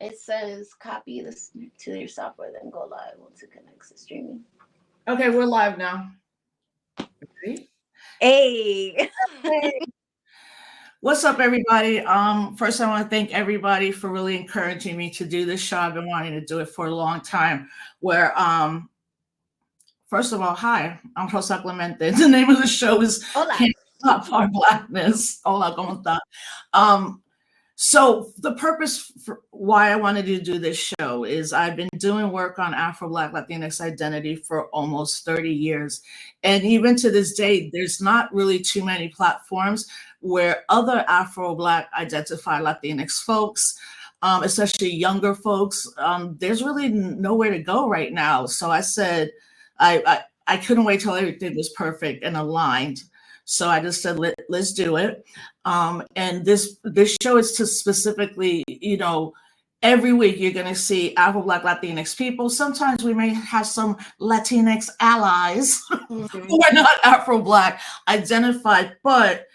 It says copy this to your software, then go live once it connects to streaming. Okay, we're live now. Ready? Hey. Hey. What's up, everybody? First, I want to thank everybody for really encouraging me to do this show. I've been wanting to do it for a long time. Where, first of all, hi, I'm Rosa Clemene. The name of the show is Hola. Stop Our Blackness. Hola, ¿cómo está? So the purpose for why I wanted to do this show is I've been doing work on Afro-Black-Latinx identity for almost 30 years. And even to this day, there's not really too many platforms where other Afro-Black identified Latinx folks, especially younger folks, there's really nowhere to go right now. So I said, I couldn't wait till everything was perfect and aligned. So I just said, let's do it. And this show is to specifically, every week you're going to see Afro-Black Latinx people. Sometimes we may have some Latinx allies who are not Afro-Black identified, but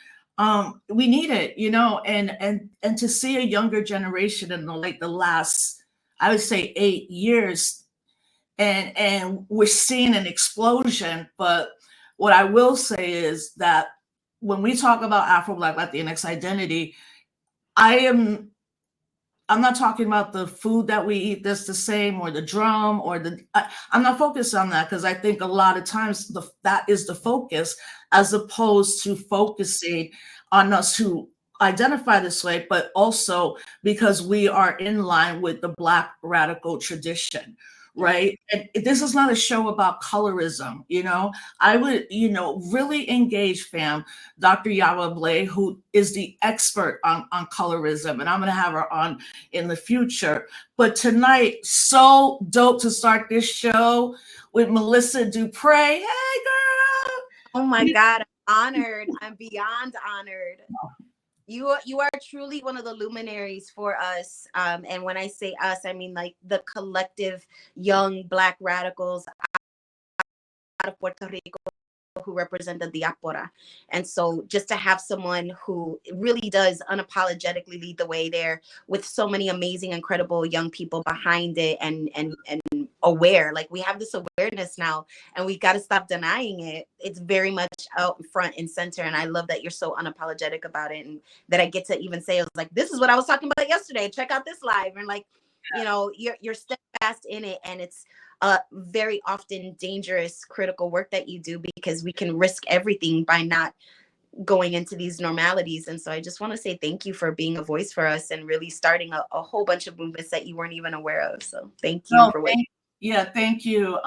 we need it, and to see a younger generation in the last, I would say 8 years, and we're seeing an explosion. But what I will say is that when we talk about Afro-Black Latinx identity, I'm not talking about the food that we eat that's the same, or the drum, or I'm not focused on that, because I think a lot of times that is the focus, as opposed to focusing on us who identify this way, but also because we are in line with the Black radical tradition. Right. And this is not a show about colorism. I would, really engage, fam, Dr. Yawa Blay, who is the expert on colorism. And I'm going to have her on in the future. But tonight, so dope to start this show with Melissa DuPrey. Hey, girl. Oh, my God. I'm honored. I'm beyond honored. You are truly one of the luminaries for us. And when I say us, I mean like the collective young Black radicals out of Puerto Rico who represent the diaspora. And so just to have someone who really does unapologetically lead the way there, with so many amazing, incredible young people behind it, and aware, like we have this awareness now, and we got to stop denying it. It's very much out front and center. And I love that you're so unapologetic about it, and that I get to even say, I was like, this is what I was talking about yesterday. Check out this live. And like, you're steadfast in it. And it's very often dangerous, critical work that you do, because we can risk everything by not going into these normalities. And so I just want to say thank you for being a voice for us, and really starting a whole bunch of movements that you weren't even aware of. So thank you for what. Thank you.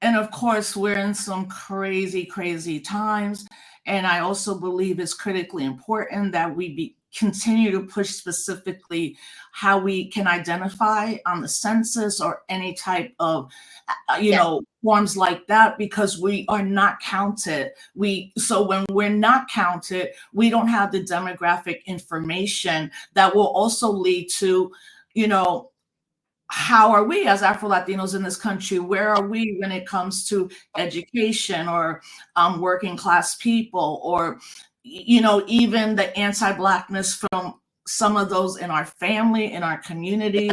And of course, we're in some crazy, crazy times. And I also believe it's critically important that we continue to push specifically how we can identify on the census or any type of, forms like that, because we are not counted. So when we're not counted, we don't have the demographic information that will also lead to, how are we as Afro-Latinos in this country? Where are we when it comes to education, or working class people, or, even the anti-Blackness from some of those in our family, in our community?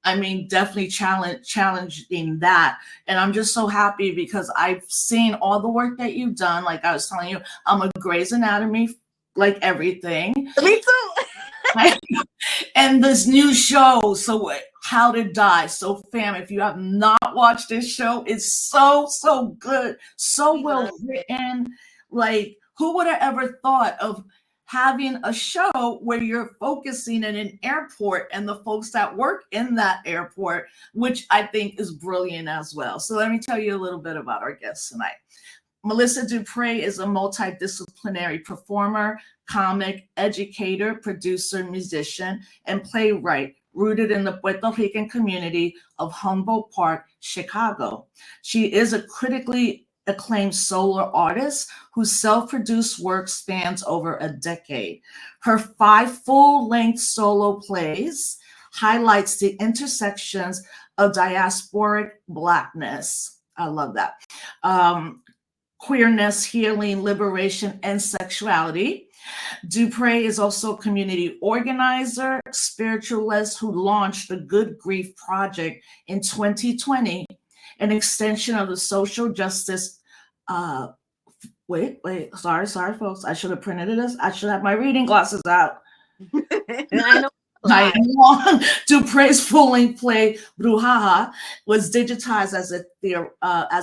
I mean, definitely challenging that. And I'm just so happy because I've seen all the work that you've done. Like I was telling you, I'm a Grey's Anatomy, like everything. Me too. And this new show, so How to Die. So fam, if you have not watched this show, it's so good, so well written. Like, who would have ever thought of having a show where you're focusing in an airport and the folks that work in that airport, which I think is brilliant as well. So let me tell you a little bit about our guest tonight. Melissa DuPrey is a multidisciplinary performer, comic, educator, producer, musician, and playwright, rooted in the Puerto Rican community of Humboldt Park, Chicago. She is a critically acclaimed solo artist whose self-produced work spans over a decade. Her 5 full-length solo plays highlights the intersections of diasporic Blackness. I love that. Queerness, healing, liberation, and sexuality, DuPrey is also a community organizer, spiritualist who launched the Good Grief Project in 2020, an extension of the social justice. Wait, sorry, folks. I should have printed this. I should have my reading glasses out. I know. I am wrong. DuPrey's full-length play Brujaha was digitized as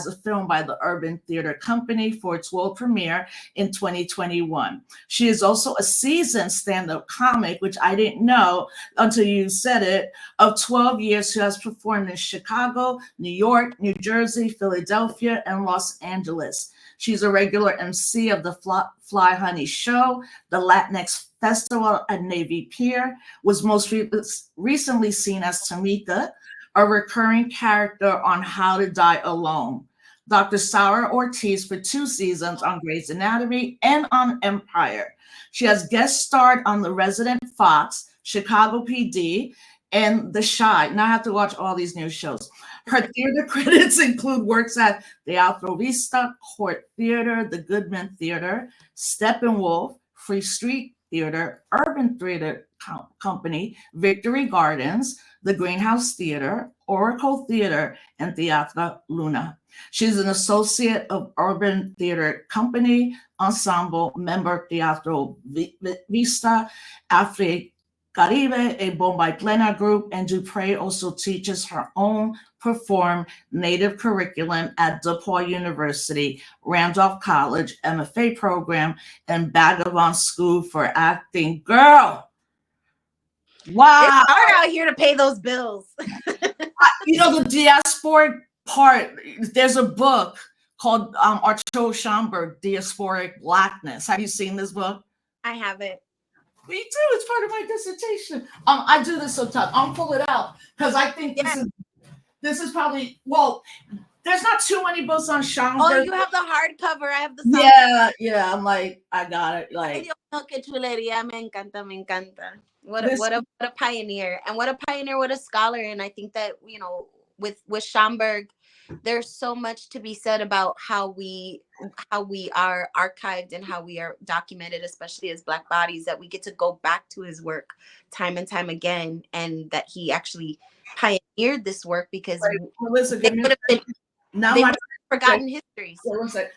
a film by the Urban Theater Company for its world premiere in 2021. She is also a seasoned stand-up comic, which I didn't know until you said it, of 12 years who has performed in Chicago, New York, New Jersey, Philadelphia, and Los Angeles. She's a regular MC of the Fly Honey Show, the Latinx Festival at Navy Pier, was most recently seen as Tamika, a recurring character on How to Die Alone. Dr. Sarah Ortiz for 2 seasons on Grey's Anatomy and on Empire. She has guest starred on The Resident Fox, Chicago PD, and The Chi. Now I have to watch all these new shows. Her theater credits include works at the Alto Vista, Court Theater, the Goodman Theater, Steppenwolf, Free Street Theater, Urban Theater Company, Victory Gardens, the Greenhouse Theater, Oracle Theater, and Teatro Luna. She's an associate of Urban Theater Company, Ensemble, member Teatro Vista, Afro-Caribe, a Bombay Plena group, and DuPrey also teaches her own perform native curriculum at DePaul University, Randolph College, MFA program, and Bhagavan School for Acting. Girl, wow. It's hard out here to pay those bills. You know, the diasporic part, there's a book called Arto Schomburg, Diasporic Blackness. Have you seen this book? I haven't. Me too. It's part of my dissertation. I do this sometimes. I'll pull it out because I think this is probably, well, there's not too many books on Schomburg. Oh, you have the hardcover. I have the Yeah. I'm like, I got it. Like, que chulería, me encanta, me encanta. What a pioneer, and what a pioneer, what a scholar. And I think that, you know, with Schomburg, there's so much to be said about how we are archived and how we are documented, especially as Black bodies, that we get to go back to his work time and time again, and that he actually pioneered this work, because Melissa, they would have forgotten histories.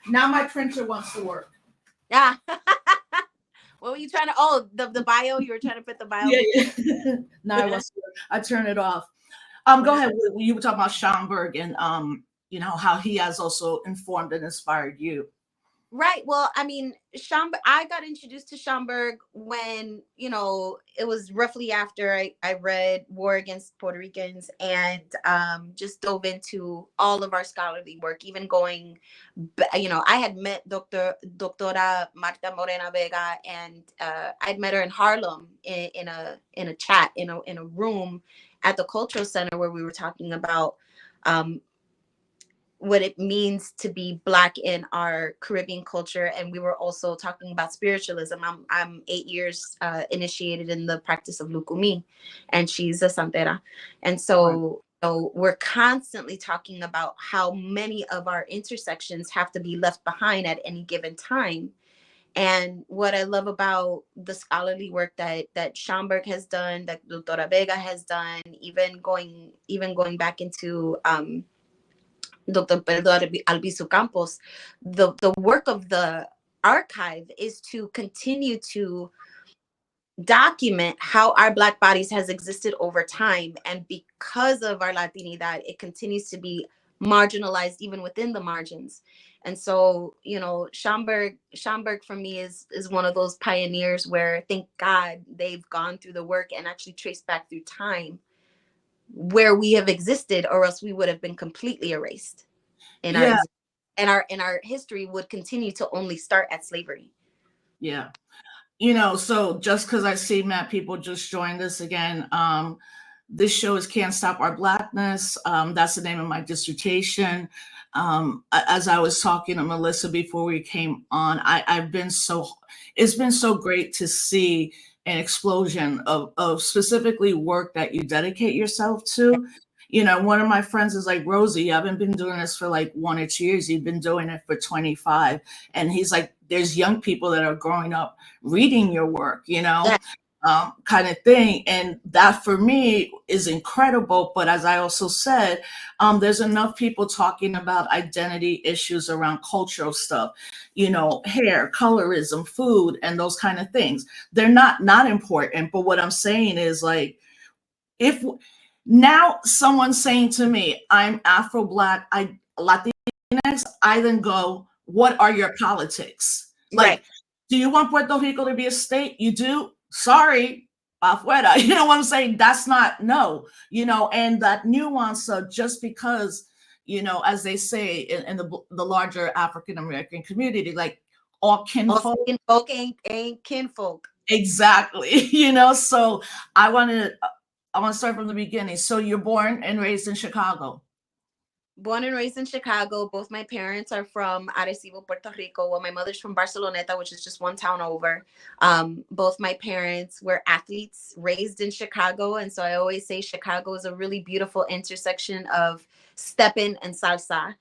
Now my printer wants to work. Yeah. What were you trying to? Oh, the bio. You were trying to put the bio. Yeah. Now I want to work. I turn it off. Go ahead. You were talking about Schomburg and you know, how he has also informed and inspired you. Right. Well, I mean, I got introduced to Schomburg when, you know, it was roughly after I read War Against Puerto Ricans, and just dove into all of our scholarly work, even going, you know, I had met Doctora Marta Morena Vega, and I'd met her in Harlem in a chat, in a room at the Cultural Center, where we were talking about what it means to be Black in our Caribbean culture. And we were also talking about spiritualism. I'm 8 years initiated in the practice of Lukumi, and she's a Santera. And so we're constantly talking about how many of our intersections have to be left behind at any given time. And what I love about the scholarly work that Schomburg has done, that Doctora Vega has done, even going back into Dr. Pedro Albizu Campos, the work of the archive is to continue to document how our Black bodies has existed over time. And because of our Latinidad, it continues to be marginalized even within the margins. And so, you know, Schomburg for me is one of those pioneers where, thank God, they've gone through the work and actually traced back through time where we have existed, or else we would have been completely erased. And our history would continue to only start at slavery. Yeah. You know, so just because I see Matt, people just joined us again. This show is Can't Stop Our Blackness. That's the name of my dissertation. As I was talking to Melissa before we came on, it's been so great to see an explosion of specifically work that you dedicate yourself to. You know, one of my friends is like, Rosie, you haven't been doing this for like 1 or 2 years. You've been doing it for 25. And he's like, there's young people that are growing up reading your work, Yeah. kind of thing. And that for me is incredible. But as I also said, there's enough people talking about identity issues around cultural stuff, hair, colorism, food, and those kind of things. They're not important. But what I'm saying is, like, if now someone's saying to me, I'm Afro-Black, Latinx, I then go, what are your politics? Right. Like, do you want Puerto Rico to be a state? You do? Sorry, afuera. You know what I'm saying? That's not, no, and that nuance of just because, as they say in the larger African American community, like all kinfolk. All kinfolk ain't kinfolk. Exactly. So I want to start from the beginning. So you're born and raised in Chicago. Born and raised in Chicago. Both my parents are from Arecibo, Puerto Rico. Well, my mother's from Barceloneta, which is just one town over. Both my parents were athletes raised in Chicago. And so I always say Chicago is a really beautiful intersection of stepping and salsa,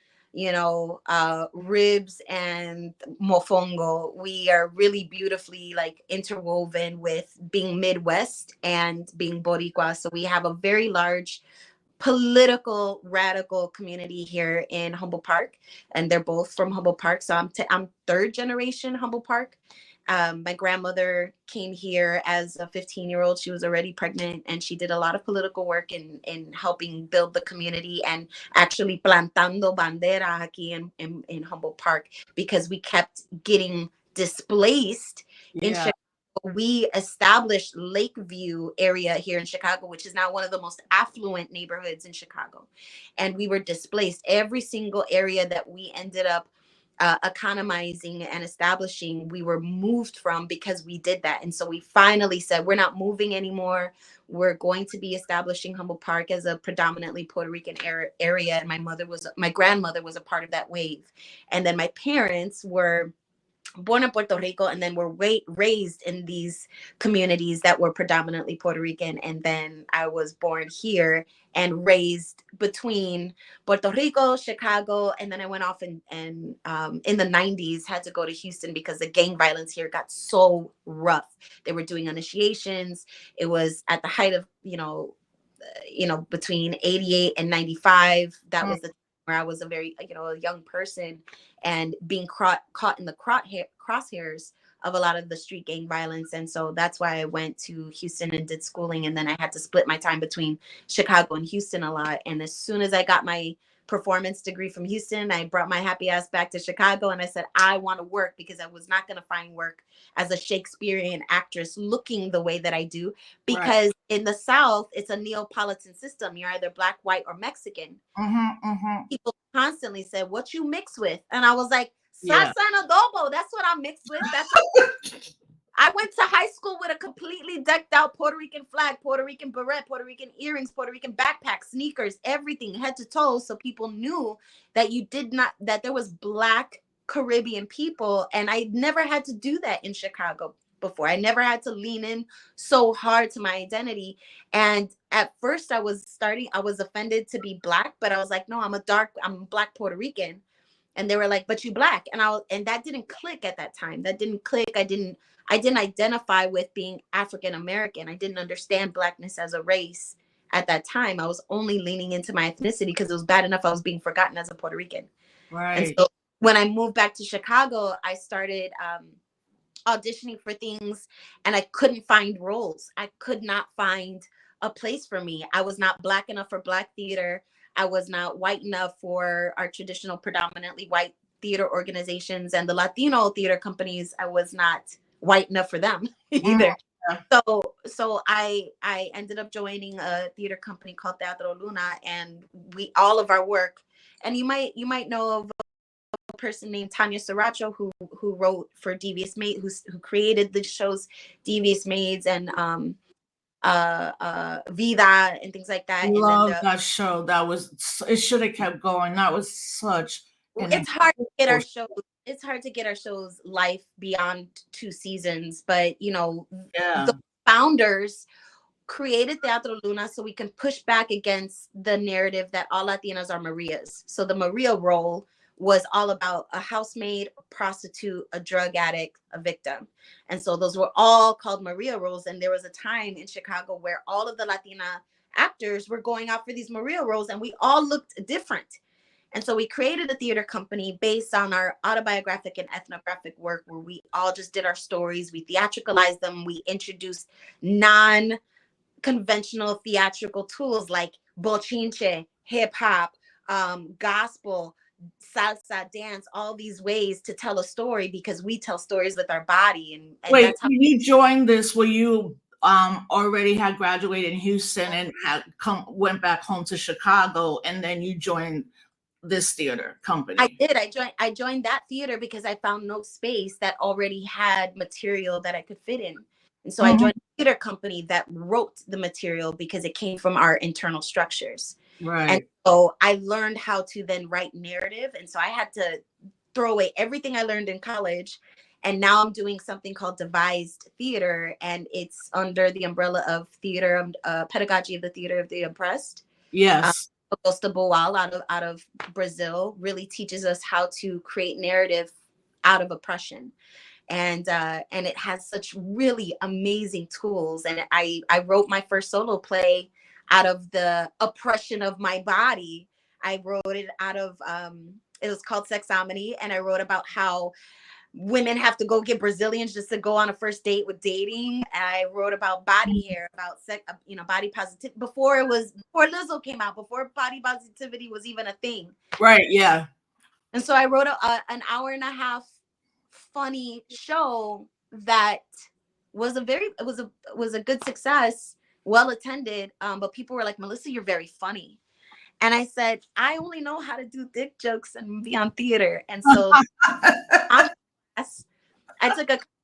ribs and mofongo. We are really beautifully like interwoven with being Midwest and being Boricua. So we have a very large political radical community here in Humboldt Park, and they're both from Humboldt Park. So I'm third generation Humboldt Park. My grandmother came here as a 15-year-old. She was already pregnant, and she did a lot of political work in helping build the community and actually plantando bandera aquí in Humboldt Park, because we kept getting displaced in Chicago. We established Lakeview area here in Chicago, which is now one of the most affluent neighborhoods in Chicago. And we were displaced. Every single area that we ended up economizing and establishing, we were moved from because we did that. And so we finally said, we're not moving anymore. We're going to be establishing Humboldt Park as a predominantly Puerto Rican area. And my grandmother was a part of that wave. And then my parents were born in Puerto Rico and then were raised in these communities that were predominantly Puerto Rican. And then I was born here and raised between Puerto Rico, Chicago, and then I went off and in the 90s had to go to Houston because the gang violence here got so rough. They were doing initiations. It was at the height of, between 88 and 95. That was the time where I was a very, a young person and being caught in the crosshairs of a lot of the street gang violence. And so that's why I went to Houston and did schooling. And then I had to split my time between Chicago and Houston a lot. And as soon as I got my performance degree from Houston, I brought my happy ass back to Chicago and I said, I want to work, because I was not going to find work as a Shakespearean actress looking the way that I do, because in the South, it's a Neapolitan system. You're either Black, white, or Mexican. People constantly said, what you mix with? And I was like, salsa and adobo. That's what I'm mixed with. I went to high school with a completely decked out Puerto Rican flag, Puerto Rican beret, Puerto Rican earrings, Puerto Rican backpack, sneakers, everything head to toe. So people knew that that there was Black Caribbean people. And I never had to do that in Chicago before. I never had to lean in so hard to my identity. And at first I was offended to be Black, but I was like, no, I'm Black Puerto Rican. And they were like, but you Black. And that didn't click at that time. That didn't click. I didn't identify with being African American. I didn't understand Blackness as a race at that time. I was only leaning into my ethnicity because it was bad enough I was being forgotten as a Puerto Rican. Right. And so when I moved back to Chicago, I started auditioning for things and I couldn't find roles. I could not find a place for me. I was not Black enough for Black theater. I was not white enough for our traditional predominantly white theater organizations, and the Latino theater companies, I was not white enough for them either. So I ended up joining a theater company called Teatro Luna, and all of our work, and you might know of a person named Tanya Saracho who wrote for Devious Maid, who created the shows Devious Maids and Vida and things like that. Love that show. It should have kept going. That was such it's hard to get our shows. It's hard to get our shows life beyond 2 seasons, but the founders created Teatro Luna so we can push back against the narrative that all Latinas are Marias. So the Maria role was all about a housemaid, a prostitute, a drug addict, a victim. And so those were all called Maria roles. And there was a time in Chicago where all of the Latina actors were going out for these Maria roles, and we all looked different. And so we created a theater company based on our autobiographic and ethnographic work, where we all just did our stories, we theatricalized them, we introduced non-conventional theatrical tools like bochinche, hip hop, gospel, salsa, dance, all these ways to tell a story, because we tell stories with our body. And Wait, that's how when you joined this, were you already had graduated in Houston and went back home to Chicago, and then you joined this theater company? I did. I joined that theater because I found no space that already had material that I could fit in. And so I joined a theater company that wrote the material because it came from our internal structures. Right. And so I learned how to then write narrative. And so I had to throw away everything I learned in college. And now I'm doing something called devised theater. And it's under the umbrella of theater, pedagogy of the theater of the oppressed. Yes. Augusto Boal out of Brazil really teaches us how to create narrative out of oppression. And it has such really amazing tools. And I wrote my first solo play out of the oppression of my body. I wrote it out of, it was called Sexomedy. And I wrote about how women have to go get Brazilians just to go on a first date with dating. And I wrote about body hair, about body positivity before Lizzo came out, before body positivity was even a thing. Right. Yeah. And so I wrote an hour and a half funny show that was a good success, well attended. But people were like, Melissa, you're very funny. And I said, I only know how to do dick jokes and be on theater. And so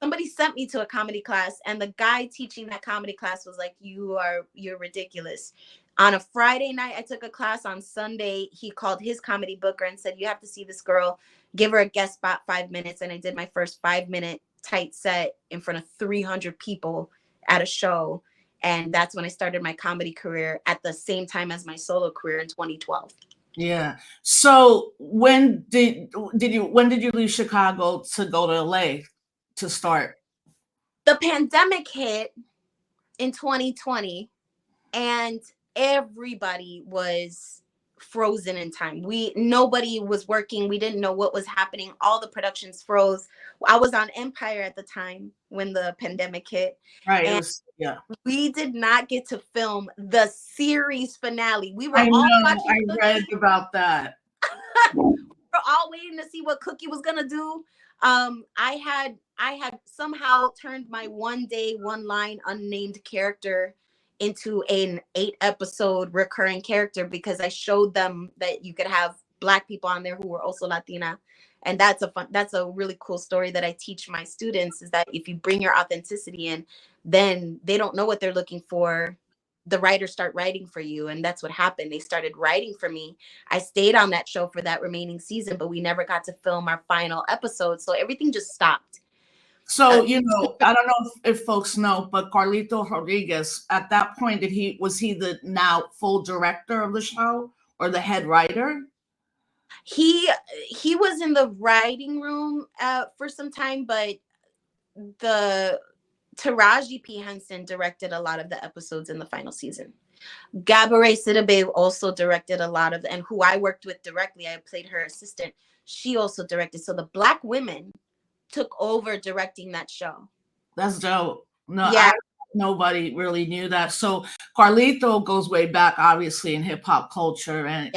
somebody sent me to a comedy class, and the guy teaching that comedy class was like, you're ridiculous. On a Friday night, I took a class. On Sunday, he called his comedy booker and said, you have to see this girl, give her a guest spot 5 minutes. And I did my first 5-minute tight set in front of 300 people at a show. And that's when I started my comedy career at the same time as my solo career in 2012. Yeah. So when did you leave Chicago to go to LA to start? The pandemic hit in 2020, and everybody was frozen in time. Nobody was working. We didn't know what was happening. All the productions froze. I was on Empire at the time when the pandemic hit. Right. And we did not get to film the series finale. We were all watching. I read about that. We were all waiting to see what Cookie was gonna do. I had somehow turned my one line unnamed character into an 8-episode recurring character, because I showed them that you could have Black people on there who were also Latina. And that's a really cool story that I teach my students, is that if you bring your authenticity in, then they don't know what they're looking for. The writers start writing for you. And that's what happened. They started writing for me. I stayed on that show for that remaining season, but we never got to film our final episode. So everything just stopped. So, I don't know if folks know, but Carlito Rodriguez, at that point, was he the now full director of the show or the head writer? He was in the writing room for some time, but the Taraji P. Henson directed a lot of the episodes in the final season. Gabourey Sidibe also directed a lot of, and who I worked with directly, I played her assistant. She also directed. So the Black women took over directing that show. That's dope. No, yeah. Nobody really knew that. So Carlito goes way back, obviously, in hip hop culture, and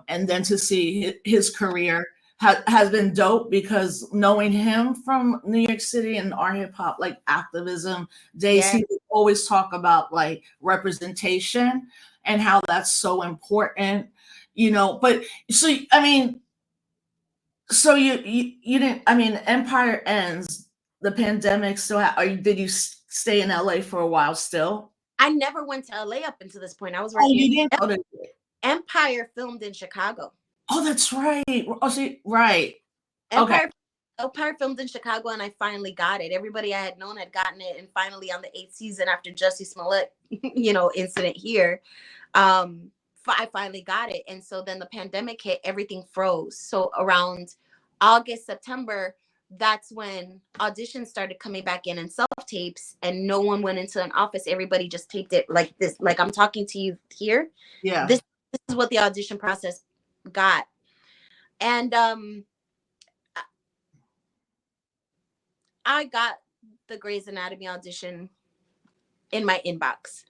then to see his career has been dope, because knowing him from New York City and our hip hop like activism days, he would always talk about like representation and how that's so important, But so I mean. So you didn't. I mean, Empire ends. The pandemic still. Did you stay in LA for a while still? I never went to LA up until this point. I was working. Oh, you didn't go to Empire filmed in Chicago. Oh, that's right. Oh, see, right. Empire filmed in Chicago, and I finally got it. Everybody I had known had gotten it, and finally on the 8th season, after Jussie Smollett, incident here, I finally got it. And so then the pandemic hit, everything froze. So around August, September, that's when auditions started coming back in and self tapes, and no one went into an office. Everybody just taped it like this, like I'm talking to you here. Yeah. This is what the audition process got. And I got the Grey's Anatomy audition in my inbox.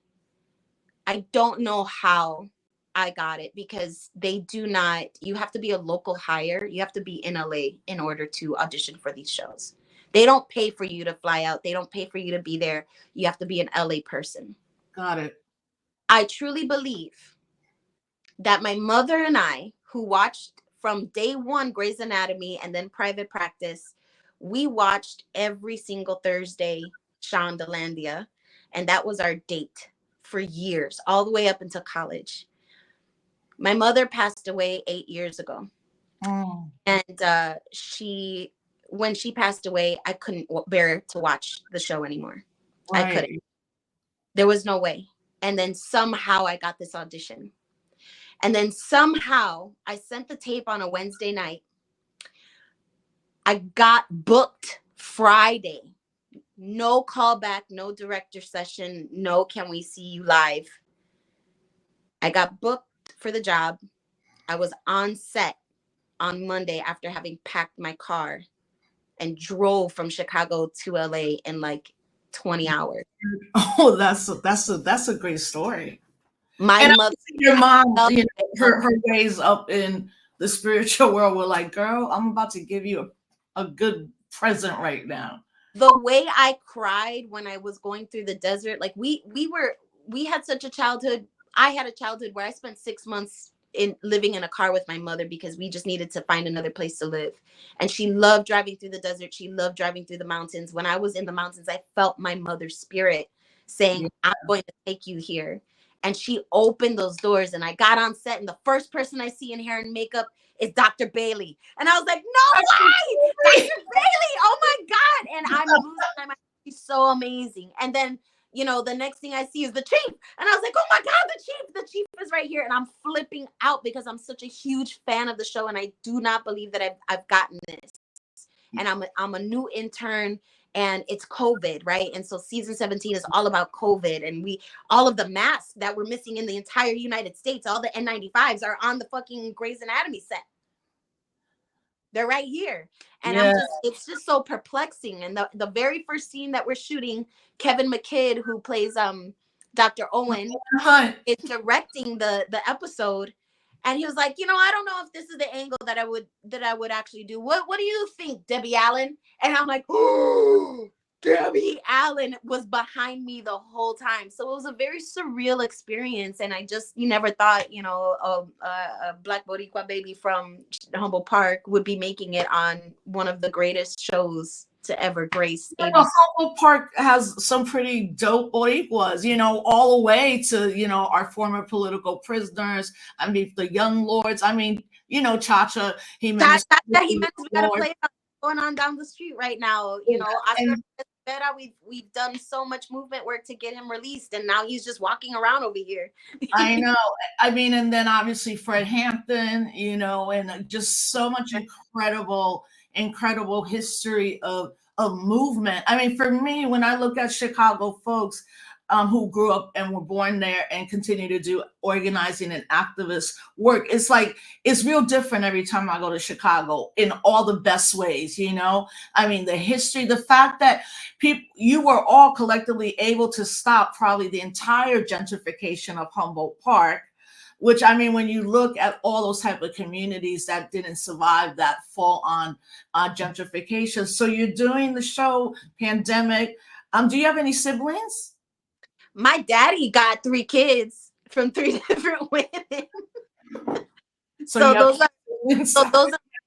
I don't know how I got it, because they do not, you have to be a local hire. You have to be in LA in order to audition for these shows. They don't pay for you to fly out. They don't pay for you to be there. You have to be an LA person. Got it. I truly believe that my mother and I, who watched from day one Grey's Anatomy and then Private Practice, we watched every single Thursday Shondalandia, and that was our date for years, all the way up until college. My mother passed away 8 years ago. Mm. And when she passed away, I couldn't bear to watch the show anymore. Right. I couldn't. There was no way. And then somehow I got this audition. And then somehow I sent the tape on a Wednesday night. I got booked Friday. No callback, no director session, no can we see you live. I got booked for the job. I was on set on Monday after having packed my car and drove from Chicago to LA in like 20 hours. Oh, that's a great story. My mother, your mom, you know, her ways up in the spiritual world were like, girl, I'm about to give you a good present right now. The way I cried when I was going through the desert, like we had such a childhood. I had a childhood where I spent 6 months living in a car with my mother because we just needed to find another place to live. And she loved driving through the desert. She loved driving through the mountains. When I was in the mountains, I felt my mother's spirit saying, I'm going to take you here. And she opened those doors, and I got on set, and the first person I see in hair and makeup is Dr. Bailey. And I was like, no way, Dr. Bailey, oh my God. And I'm losing my mind. She's so amazing. And then, you know, the next thing I see is the chief. And I was like, oh my God, the chief is right here. And I'm flipping out because I'm such a huge fan of the show. And I do not believe that I've gotten this. And I'm a new intern, and it's COVID, right? And so season 17 is all about COVID. And all of the masks that we're missing in the entire United States, all the N95s are on the fucking Grey's Anatomy set. They're right here. And it's just so perplexing. And the very first scene that we're shooting, Kevin McKidd, who plays Dr. Owen, is directing the episode. And he was like, you know, I don't know if this is the angle that I would actually do. What do you think, Debbie Allen? And I'm like, oh, Debbie Allen was behind me the whole time. So it was a very surreal experience. And you never thought, you know, a Black Boricua baby from Humboldt Park would be making it on one of the greatest shows to ever grace ABC. Humboldt Park has some pretty dope Boricuas, you know, all the way to, you know, our former political prisoners. I mean, the young lords. I mean, you know, Chacha Jimenez. We got to play going on down the street right now. You know, we've done so much movement work to get him released, and now he's just walking around over here. I know. I mean, and then obviously Fred Hampton, you know, and just so much incredible history of movement. I mean, for me, when I look at Chicago folks who grew up and were born there and continue to do organizing and activist work, it's like, it's real different every time I go to Chicago in all the best ways, you know? I mean, the history, the fact that you were all collectively able to stop probably the entire gentrification of Humboldt Park, which, I mean, when you look at all those type of communities that didn't survive that full on gentrification. So you're doing the show, pandemic. Do you have any siblings? My daddy got 3 kids from 3 different women. So those are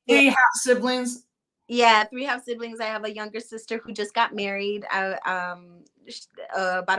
3 half siblings. Yeah, 3 half siblings. I have a younger sister who just got married about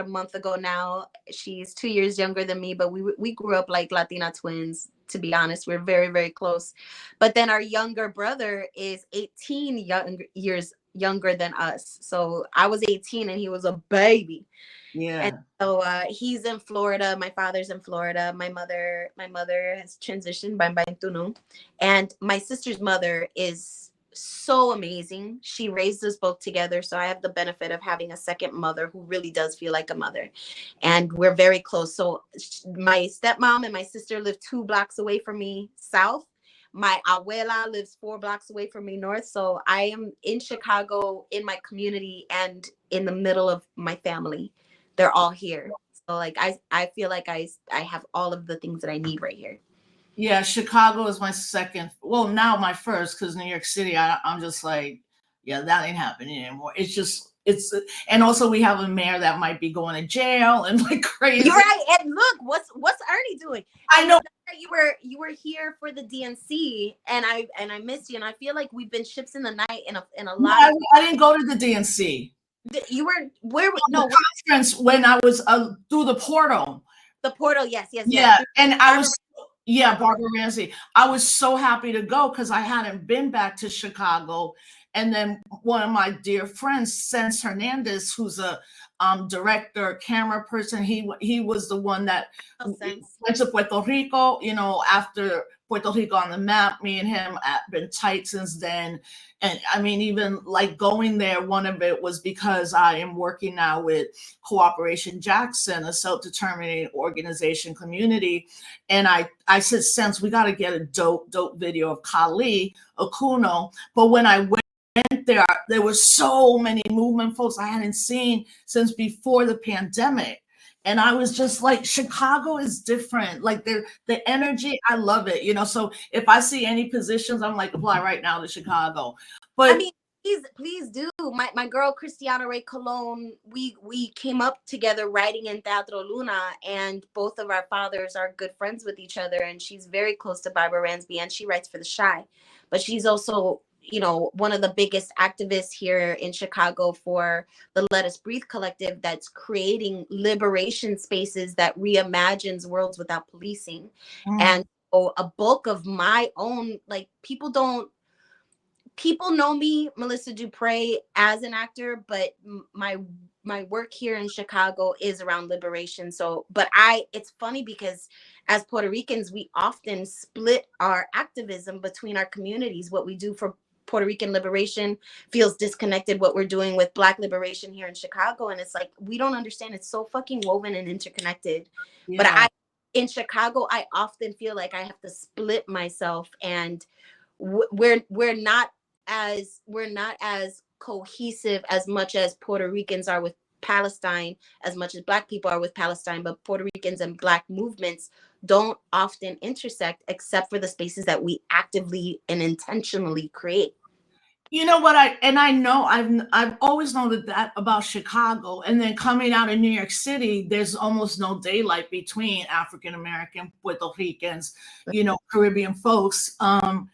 a month ago now. She's 2 years younger than me, but we grew up like Latina twins, to be honest. We're very, very close. But then our younger brother is 18 years younger than us. So I was 18 and he was a baby. Yeah. And so he's in Florida. My father's in Florida. My mother has transitioned by Tunu. And my sister's mother is so amazing. She raised us both together. So I have the benefit of having a second mother who really does feel like a mother. And we're very close. So my stepmom and my sister live 2 blocks away from me south. My abuela lives 4 blocks away from me north. So I am in Chicago, in my community, and in the middle of my family. They're all here. So like I feel like I have all of the things that I need right here. Yeah, Chicago is my second. Well, now my first, because New York City, I'm just like, yeah, that ain't happening anymore. It's, and also we have a mayor that might be going to jail and like crazy. You're right. And look, what's Ernie doing? I know You were here for the DNC, and I missed you, and I feel like we've been ships in the night in a lot. I didn't go to the DNC. You were where? No, conference when I was through the portal. The portal, yes. Yeah, and I was. Yeah, Barbara Ramsey. I was so happy to go because I hadn't been back to Chicago. And then one of my dear friends, Sense Hernandez, who's a director, camera person, he was the one that went to Puerto Rico, you know, after Puerto Rico on the map. Me and him have been tight since then. And I mean, even like going there, one of it was because I am working now with Cooperation Jackson, a self-determining organization community. And I said, Sense, we got to get a dope video of Kali Okuno. But when I went there were so many movement folks I hadn't seen since before the pandemic. And I was just like, Chicago is different. Like the energy, I love it. You know, so if I see any positions, I'm like, apply right now to Chicago. But I mean, please do. My girl Cristiana Ray Colon, we came up together writing in Teatro Luna, and both of our fathers are good friends with each other. And she's very close to Barbara Ransby, and she writes for The Shy. But she's also, you know, one of the biggest activists here in Chicago for the Let Us Breathe collective that's creating liberation spaces that reimagines worlds without policing. And so a bulk of my own, like, people know me, Melissa DuPrey, as an actor, but my work here in Chicago is around liberation. So, but it's funny because as Puerto Ricans, we often split our activism between our communities. What we do for Puerto Rican liberation feels disconnected what we're doing with Black liberation here in Chicago. And it's like, we don't understand. It's so fucking woven and interconnected. Yeah. But in Chicago, I often feel like I have to split myself, and we're not as cohesive as much as Puerto Ricans are with Palestine, as much as Black people are with Palestine, but Puerto Ricans and Black movements don't often intersect except for the spaces that we actively and intentionally create. You know what, I know I've always known that about Chicago, and then coming out of New York City, there's almost no daylight between African American, Puerto Ricans, you know, Caribbean folks. And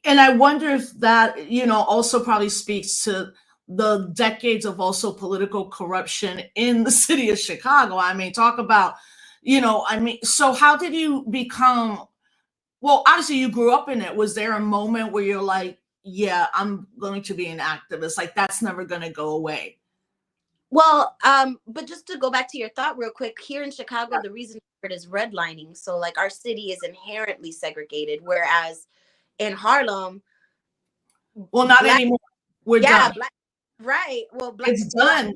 I wonder if that, you know, also probably speaks to the decades of also political corruption in the city of Chicago. I mean, talk about, you know, I mean, so how did you become, well, obviously you grew up in it. Was there a moment where you're like, yeah, I'm going to be an activist, like that's never going to go away? Well, but just to go back to your thought real quick, here in Chicago, the reason for it is redlining. So like our city is inherently segregated, whereas in Harlem, well, not anymore. We're done. Right. Well, it's done.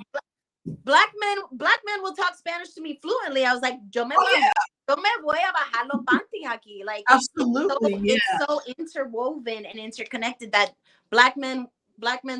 Black men will talk Spanish to me fluently. I was like, yo me voy a bajar los panties aquí. Like, absolutely, it's so interwoven and interconnected that Black men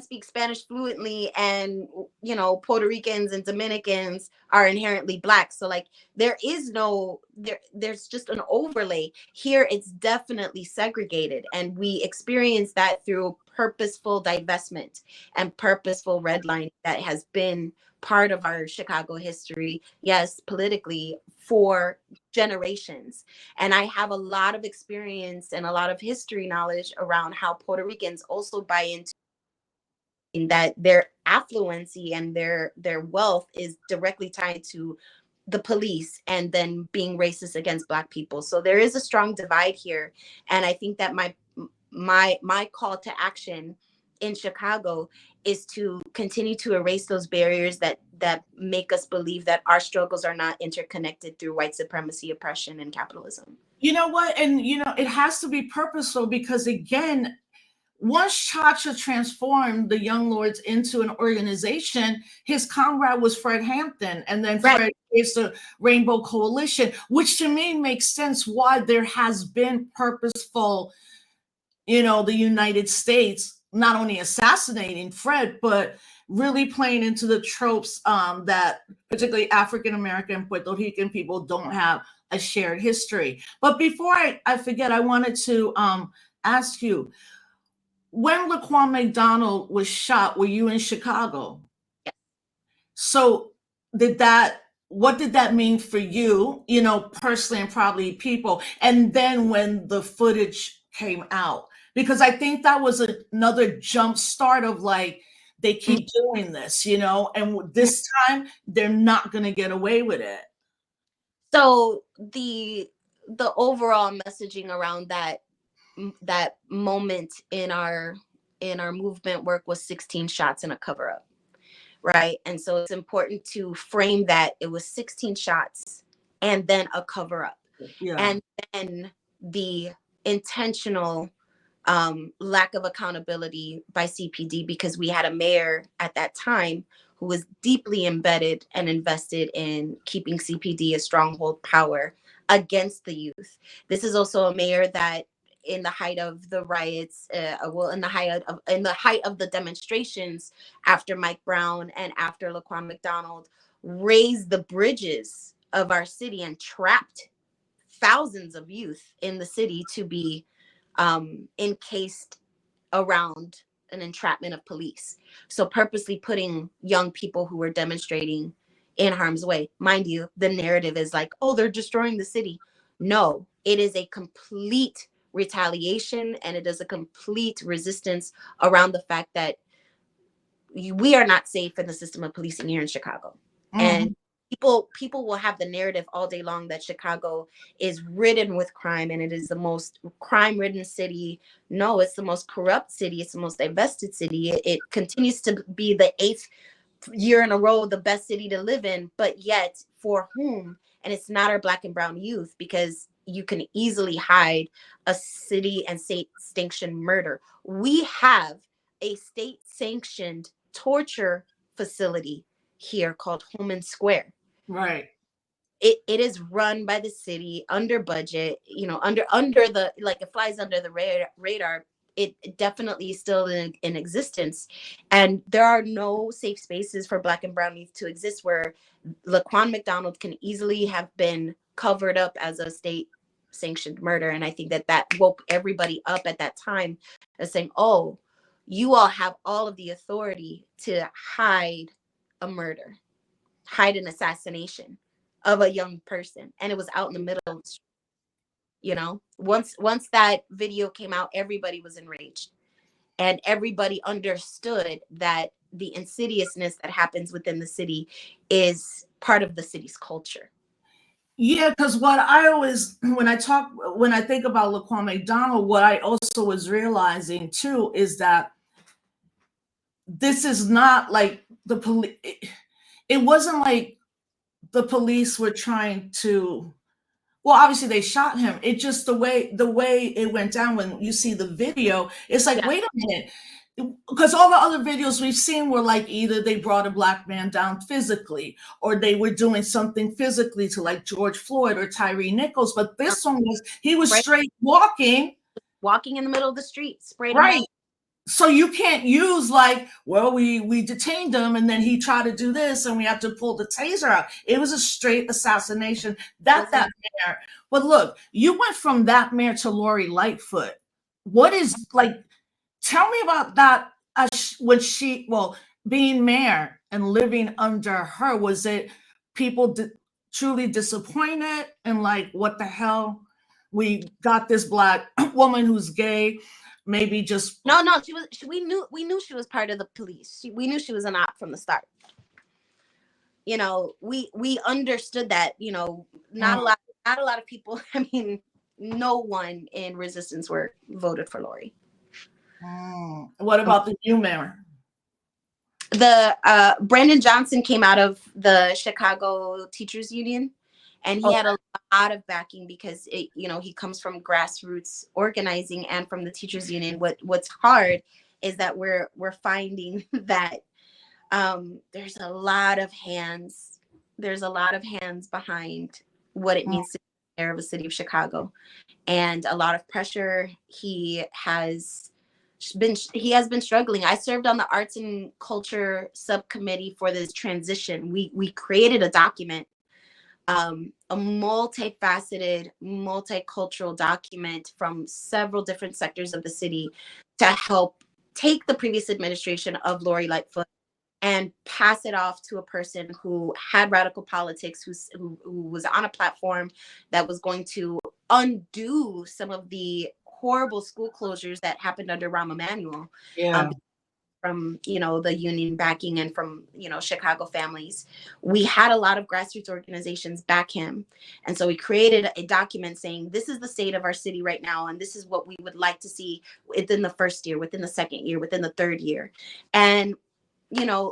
speak Spanish fluently, and you know, Puerto Ricans and Dominicans are inherently Black. So like there's just an overlay. Here it's definitely segregated, and we experience that through purposeful divestment and purposeful redlining that has been part of our Chicago history, yes, politically, for generations. And I have a lot of experience and a lot of history knowledge around how Puerto Ricans also buy into that their affluency and their wealth is directly tied to the police and then being racist against Black people. So there is a strong divide here. And I think that my call to action in Chicago is to continue to erase those barriers that make us believe that our struggles are not interconnected through white supremacy, oppression, and capitalism. You know what? And, it has to be purposeful because, again, once Chacha transformed the Young Lords into an organization, his comrade was Fred Hampton, and then Fred is the Rainbow Coalition, which to me makes sense why there has been purposeful, the United States not only assassinating Fred, but really playing into the tropes that particularly African American, Puerto Rican people don't have a shared history. But before I forget, I wanted to ask you, when Laquan McDonald was shot, were you in Chicago? Yes. So what did that mean for you, personally, and probably people? And then when the footage came out, because I think that was another jump start of like, they keep doing this, and this time they're not going to get away with it. So the overall messaging around that moment in our movement work was 16 shots and a cover up, right? And so it's important to frame that it was 16 shots and then a cover up, and then the intentional lack of accountability by CPD, because we had a mayor at that time who was deeply embedded and invested in keeping CPD a stronghold power against the youth. This is also a mayor that, in the height of the riots, in the height of the demonstrations after Mike Brown and after Laquan McDonald, raised the bridges of our city and trapped thousands of youth in the city to be encased around an entrapment of police. So purposely putting young people who were demonstrating in harm's way. Mind you, the narrative is like, oh, they're destroying the city. No, it is a complete retaliation, and it is a complete resistance around the fact that we are not safe in the system of policing here in Chicago. And people will have the narrative all day long that Chicago is ridden with crime and it is the most crime-ridden city. No, it's the most corrupt city. It's the most divested city. It continues to be the 8th year in a row the best city to live in, but yet for whom? And it's not our Black and brown youth, because you can easily hide a city and state-sanctioned murder. We have a state-sanctioned torture facility here called Holman Square. Right. It is run by the city under budget, under the, like, it flies under the radar. It definitely is still in existence. And there are no safe spaces for Black and brown youth to exist, where Laquan McDonald can easily have been covered up as a state sanctioned murder. And I think that woke everybody up at that time as saying, oh, you all have all of the authority to hide a murder, hide an assassination of a young person. And it was out in the middle of the street. Once that video came out, everybody was enraged, and everybody understood that the insidiousness that happens within the city is part of the city's culture. Yeah, because what I always, when I think about Laquan McDonald, what I also was realizing too is that this is not like the police. It wasn't like the police were trying to, well, obviously they shot him. It just the way it went down when you see the video, it's like, wait a minute. Because all the other videos we've seen were like, either they brought a Black man down physically, or they were doing something physically to, like, George Floyd or Tyree Nichols. But this one he was straight walking in the middle of the street, sprayed right. So you can't use like, well, we detained him and then he tried to do this and we have to pull the taser out. It was a straight assassination. That mayor. But look, you went from that mayor to Lori Lightfoot. What is, like, tell me about that when being mayor and living under her, was it people truly disappointed and like, what the hell? We got this Black woman who's gay. Maybe just no. We knew she was part of the police. We knew she was an op from the start. We understood that. Not a lot of people. I mean, no one in resistance voted for Lori. What about the new mayor? The Brandon Johnson came out of the Chicago Teachers Union, and he had a lot of backing because he comes from grassroots organizing and from the Teachers Union. What's hard is that we're finding that there's a lot of hands. There's a lot of hands behind what it means to be mayor of the city of Chicago, and a lot of pressure. He has been struggling. I served on the arts and culture subcommittee for this transition. We created a document, a multifaceted, multicultural document from several different sectors of the city to help take the previous administration of Lori Lightfoot and pass it off to a person who had radical politics, who was on a platform that was going to undo some of the horrible school closures that happened under Rahm Emanuel. From the union backing and from Chicago families. We had a lot of grassroots organizations back him, and so we created a document saying this is the state of our city right now, and this is what we would like to see within the first year, within the second year, within the third year. And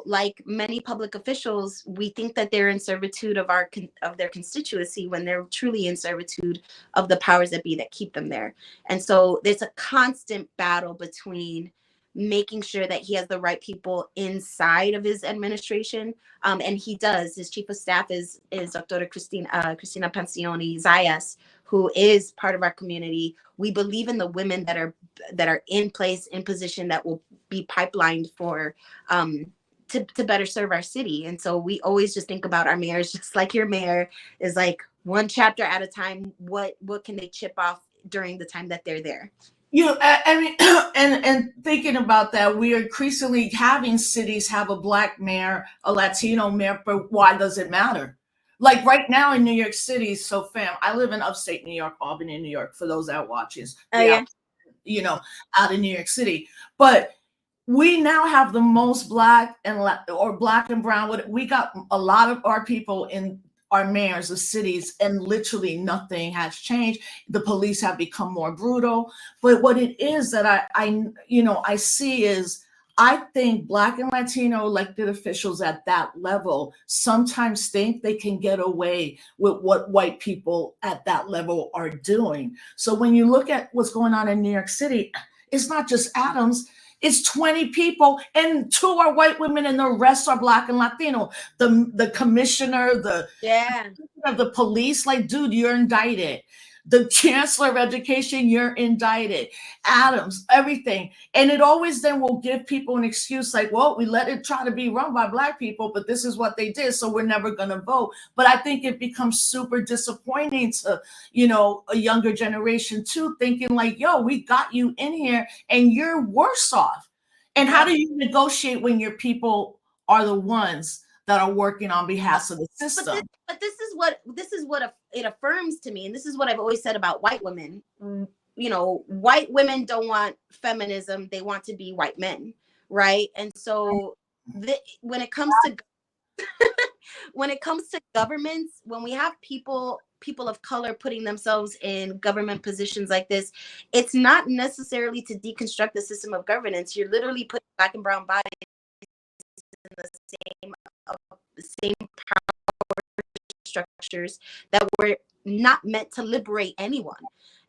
like many public officials, we think that they're in servitude of their constituency when they're truly in servitude of the powers that be that keep them there. And so there's a constant battle between making sure that he has the right people inside of his administration. And he does. His chief of staff is Dr. Cristina Pancioni Zayas, who is part of our community. We believe in the women that are in place, in position, that will be pipelined for to better serve our city. And so we always just think about our mayors, just like your mayor is like one chapter at a time. What can they chip off during the time that they're there? I mean, and thinking about that, we are increasingly having cities have a Black mayor, a Latino mayor, but why does it matter? Like right now in New York City, so fam, I live in upstate New York, Albany, New York, for those that watches, out in New York City. But we now have the most Black and brown. We got a lot of our people in our mayors of cities, and literally nothing has changed. The police have become more brutal. But what it is that I see is, I think Black and Latino elected officials at that level sometimes think they can get away with what white people at that level are doing. So when you look at what's going on in New York City, it's not just Adams. It's 20 people, and 2 are white women, and the rest are Black and Latino. The commissioner, of the police, like, dude, you're indicted. The chancellor of education, you're indicted. Adams, everything. And it always then will give people an excuse like, well, we let it try to be run by Black people, but this is what they did, so we're never going to vote. But I think it becomes super disappointing to, a younger generation too, thinking like, yo, we got you in here and you're worse off. And how do you negotiate when your people are the ones that are working on behalf of the system? But this is what it affirms to me, and this is what I've always said about white women. White women don't want feminism; they want to be white men, right? And so, when it comes to governments, when we have people of color putting themselves in government positions like this, it's not necessarily to deconstruct the system of governance. You're literally putting Black and brown bodies in the same power structures that were not meant to liberate anyone.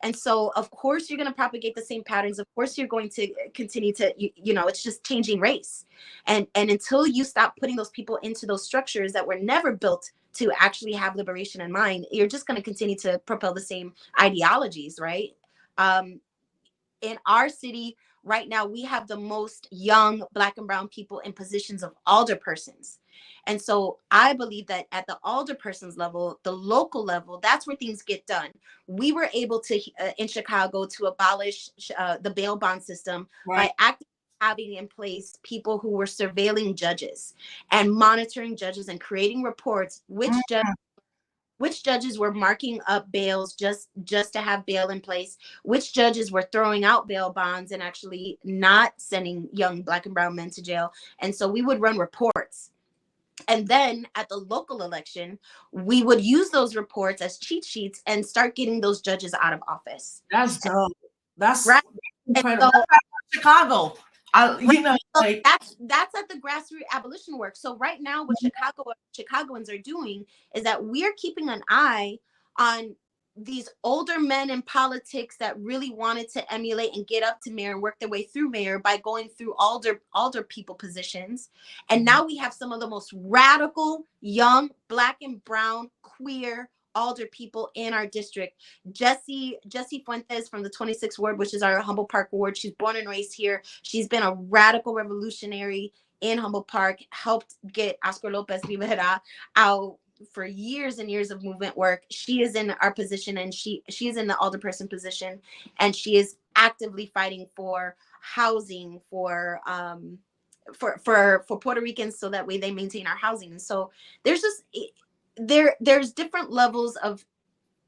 And so, of course, you're going to propagate the same patterns. Of course, you're going to continue to, it's just changing race. And until you stop putting those people into those structures that were never built to actually have liberation in mind, you're just going to continue to propel the same ideologies, right? In our city right now, we have the most young Black and brown people in positions of alderpersons. And so I believe that at the alderpersons level, the local level, that's where things get done. We were able to, in Chicago, to abolish the bail bond system by having in place people who were surveilling judges and monitoring judges and creating reports, which judges were marking up bails just to have bail in place, which judges were throwing out bail bonds and actually not sending young Black and brown men to jail. And so we would run reports. And then at the local election, we would use those reports as cheat sheets and start getting those judges out of office. That's dope. That's right. incredible. Chicago. You know, So like that's at the grassroots abolition work. So right now, what Chicagoans are doing is that we're keeping an eye on these older men in politics that really wanted to emulate and get up to mayor and work their way through mayor by going through alder people positions. And now we have some of the most radical, young, Black and brown, queer alder people in our district. Jessie Fuentes from the 26th ward, which is our Humboldt Park ward. She's born and raised here. She's been a radical revolutionary in Humboldt Park, helped get Oscar Lopez Rivera out for years and years of movement work. She is in our position, and she is in the alderperson position, and she is actively fighting for housing for Puerto Ricans, so that way they maintain our housing. And so there's just there's different levels of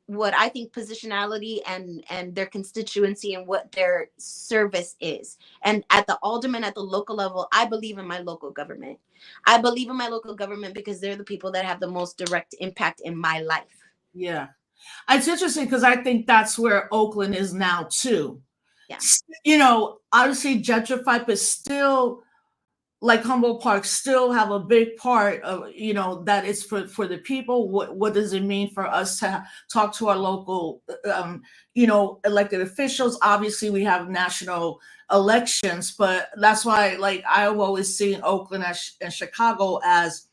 what I think positionality and their constituency and what their service is. And at the alderman, at the local level, I believe in my local government. I believe in my local government because they're the people that have the most direct impact in my life. Yeah. It's interesting because I think that's where Oakland is now too. Yeah. You know, obviously gentrified, but still, like Humboldt Park, still have a big part of, you know, that it's for the people. What does it mean for us to talk to our local, you know, elected officials? Obviously, we have national elections, but that's why, like, I've always seen Oakland and Chicago as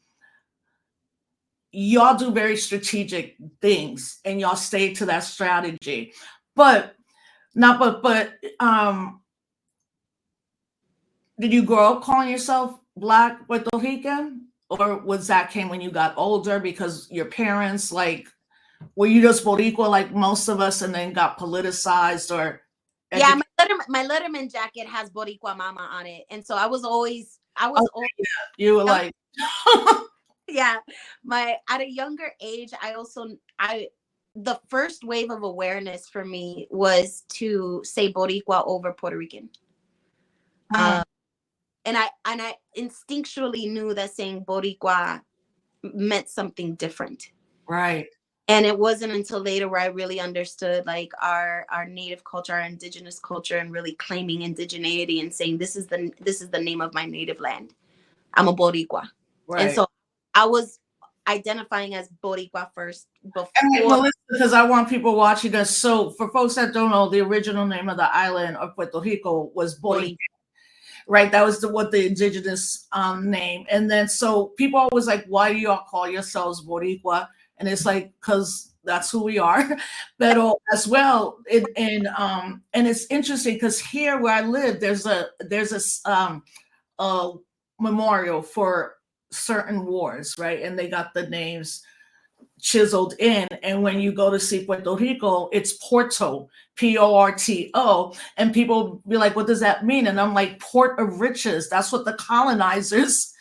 y'all do very strategic things and y'all stay to that strategy. But did you grow up calling yourself Black Puerto Rican, or was that came when you got older because your parents, like, were you just Boricua like most of us and then got politicized? Or yeah, my Letterman jacket has Boricua Mama on it, and so I was always yeah. You were like yeah. At a younger age, the first wave of awareness for me was to say Boricua over Puerto Rican. And I instinctually knew that saying Boricua meant something different. Right. And it wasn't until later where I really understood, like, our native culture, our indigenous culture, and really claiming indigeneity and saying this is the name of my native land. I'm a Boricua. Right. And so I was identifying as Boricua first before. Melissa, because I want people watching us. So for folks that don't know, the original name of the island of Puerto Rico was Boricua. Right, that was what the indigenous name. And then so people always like, why do y'all call yourselves Boricua? And it's like, because that's who we are. But as well, and it's interesting because here where I live, there's a memorial for certain wars, right? And they got the names chiseled in. And when you go to see Puerto Rico, it's Porto, Porto, and people be like, what does that mean? And I'm like, port of riches. That's what the colonizers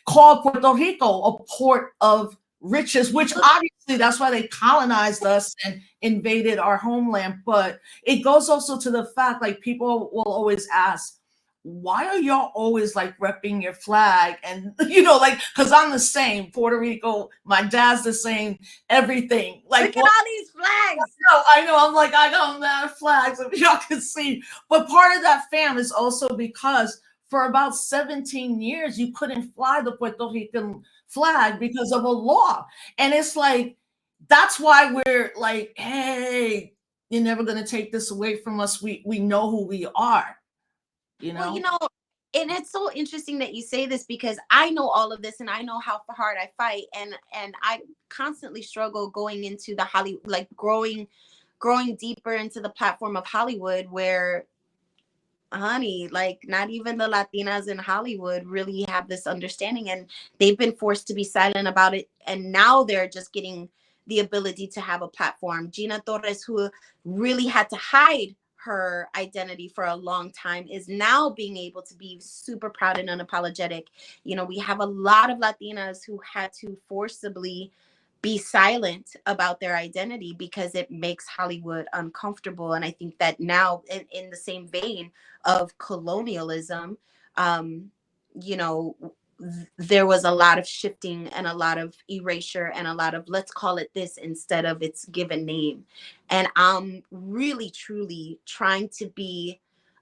called Puerto Rico, a port of riches, which obviously that's why they colonized us and invaded our homeland. But it goes also to the fact, like, people will always ask, why are y'all always like repping your flag? And, you know, like, because I'm the same, Puerto Rico, my dad's the same, everything. Like, look at all these flags. I know. I'm like, I got mad flags, if y'all can see. But part of that fam is also because for about 17 years, you couldn't fly the Puerto Rican flag because of a law. And it's like, that's why we're like, hey, you're never going to take this away from us. We know who we are. You know? Well, you know, and it's so interesting that you say this because I know all of this and I know how hard I fight, and I constantly struggle going into the Hollywood, like growing deeper into the platform of Hollywood, where, honey, like, not even the Latinas in Hollywood really have this understanding, and they've been forced to be silent about it, and now they're just getting the ability to have a platform. Gina Torres, who really had to hide her identity for a long time, is now being able to be super proud and unapologetic. You know, we have a lot of Latinas who had to forcibly be silent about their identity because it makes Hollywood uncomfortable. And I think that now, in the same vein of colonialism, you know, there was a lot of shifting and a lot of erasure and a lot of, let's call it this instead of its given name. And I'm really, truly trying to be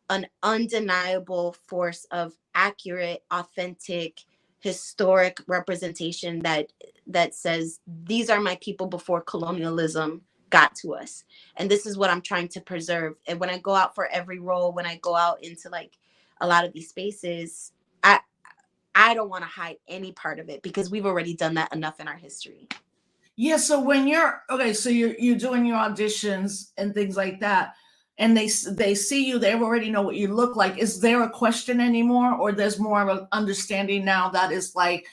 an undeniable force of accurate, authentic, historic representation that says these are my people before colonialism got to us, and this is what I'm trying to preserve. And when I go out for every role, when I go out into like a lot of these spaces, I don't want to hide any part of it because we've already done that enough in our history. Yeah, so when you're okay, so you're doing your auditions and things like that, and they see you, they already know what you look like. Is there a question anymore, or there's more of an understanding now that is like,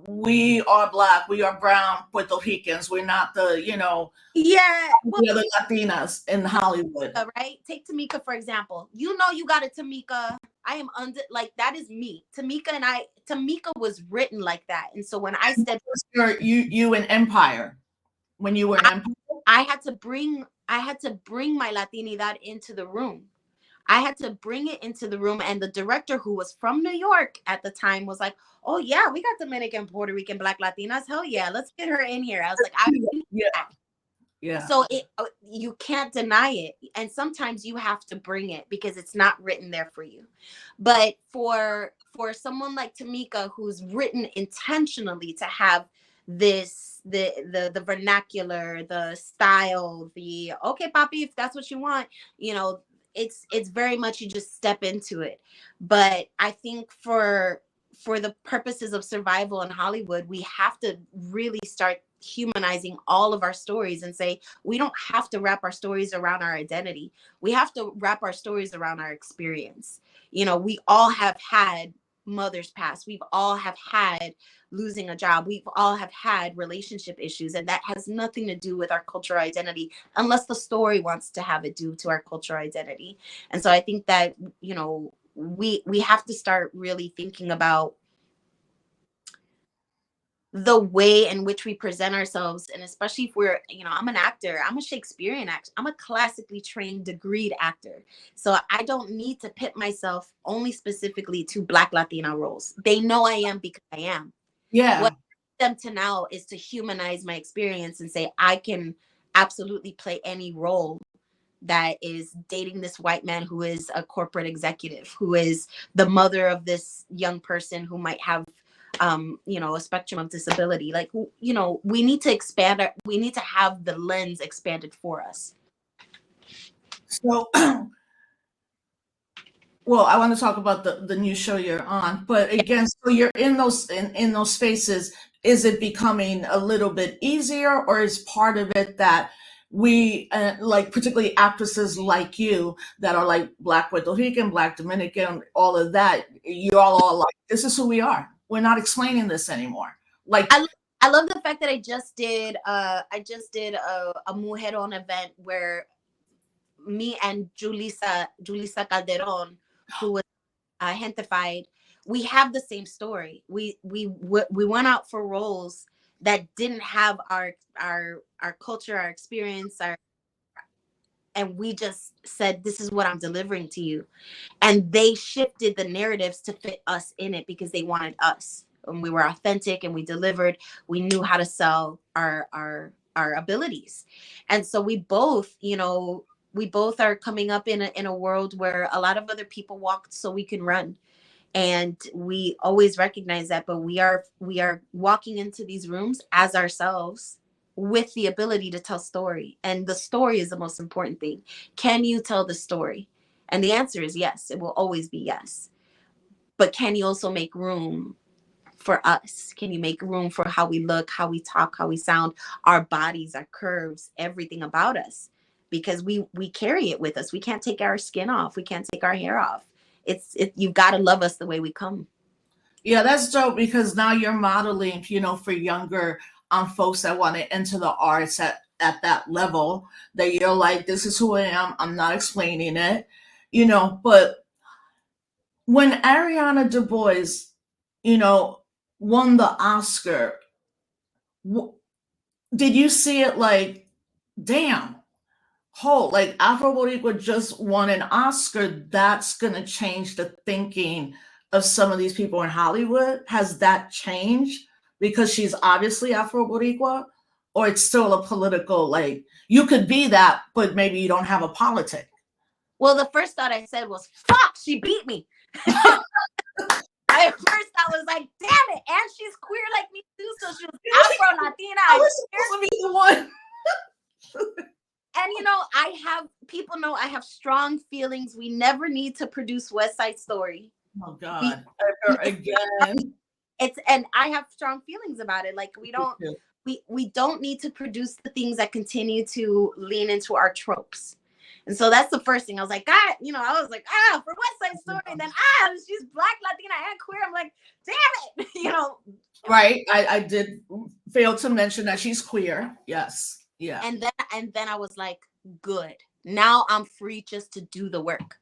we are Black, we are brown Puerto Ricans, we're not the, Yeah, well, the other Latinas in Hollywood. right? Take Tamika, for example. You know, you got it, Tamika. I am under, like, that is me. Tamika was written like that. And so when I said You in Empire, when you were in Empire? I had to bring my Latinidad into the room. I had to bring it into the room. And the director, who was from New York at the time, was like, oh yeah, we got Dominican, Puerto Rican, Black Latinas. Hell yeah, let's get her in here. I was like, Yeah. So you can't deny it. And sometimes you have to bring it because it's not written there for you. But for someone like Tamika, who's written intentionally to have this, the vernacular, the style, the okay, Papi, if that's what you want, it's very much you just step into it. But I think for the purposes of survival in Hollywood, we have to really start humanizing all of our stories and say we don't have to wrap our stories around our identity. We have to wrap our stories around our experience. We all have had mothers pass. We've all have had losing a job. We've all have had relationship issues, and that has nothing to do with our cultural identity unless the story wants to have it do to our cultural identity. And so I think that we have to start really thinking about the way in which we present ourselves. And especially if we're, I'm an actor, I'm a Shakespearean actor, I'm a classically trained, degreed actor. So I don't need to pit myself only specifically to Black Latina roles. They know I am because I am. Yeah. What I want them to now is to humanize my experience and say, I can absolutely play any role that is dating this white man who is a corporate executive, who is the mother of this young person who might have a spectrum of disability. Like, we need to we need to have the lens expanded for us. So, well, I want to talk about the new show you're on, but again, so you're in those spaces. Is it becoming a little bit easier, or is part of it that we like, particularly actresses like you that are like Black Puerto Rican, Black Dominican, all of that, you all are like, this is who we are. We're not explaining this anymore. Like, I love the fact that I just did a Mujeron event where me and Julissa Calderon, who was Gentified, we have the same story. We went out for roles that didn't have our culture, our experience, and we just said, this is what I'm delivering to you. And they shifted the narratives to fit us in it because they wanted us. And we were authentic and we delivered. We knew how to sell our abilities. And so we both are coming up in a world where a lot of other people walked so we can run. And we always recognize that, but we are walking into these rooms as ourselves with the ability to tell story. And the story is the most important thing. Can you tell the story? And the answer is yes. It will always be yes. But can you also make room for us? Can you make room for how we look, how we talk, how we sound, our bodies, our curves, everything about us? Because we carry it with us. We can't take our skin off. We can't take our hair off. You've got to love us the way we come. Yeah, that's dope, because now you're modeling, for younger folks that want to enter the arts at that level, that you're like, this is who I am. I'm not explaining it, but when Ariana DuBois, won the Oscar, did you see it like, damn, like Afro-Boricua just won an Oscar, that's going to change the thinking of some of these people in Hollywood? Has that changed because she's obviously Afro-Boricua, or it's still a political, like, you could be that, but maybe you don't have a politic? Well, the first thought I said was, fuck, she beat me. At first I was like, damn it, and she's queer like me too, so she was Afro-Latina. I was supposed to be the one. And people know I have strong feelings. We never need to produce West Side Story. Oh God, ever again. And I have strong feelings about it. Like we don't need to produce the things that continue to lean into our tropes. And so that's the first thing. I was like, God, I was like, for West Side Story. And then she's Black, Latina, and queer. I'm like, damn it, Right. I did fail to mention that she's queer. Yes. Yeah. And then I was like, good. Now I'm free just to do the work.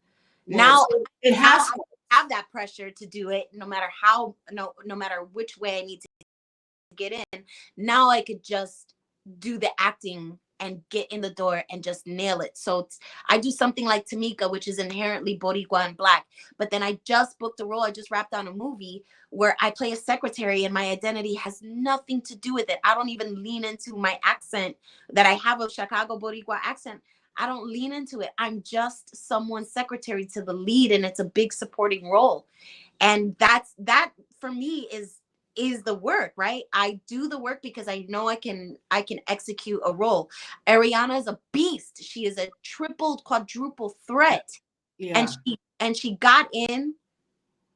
Yes. Now it has to have that pressure to do it, no matter how, no matter which way I need to get in. Now I could just do the acting and get in the door and just nail it. So I do something like Tamika, which is inherently Boricua and Black. But then I just booked a role. I just wrapped on a movie where I play a secretary and my identity has nothing to do with it. I don't even lean into my accent that I have, a Chicago Boricua accent. I don't lean into it. I'm just someone's secretary to the lead, and it's a big supporting role. And that for me is the work, right? I do the work because I know I can execute a role. Ariana is a beast. She is a triple, quadruple threat. Yeah. And she got in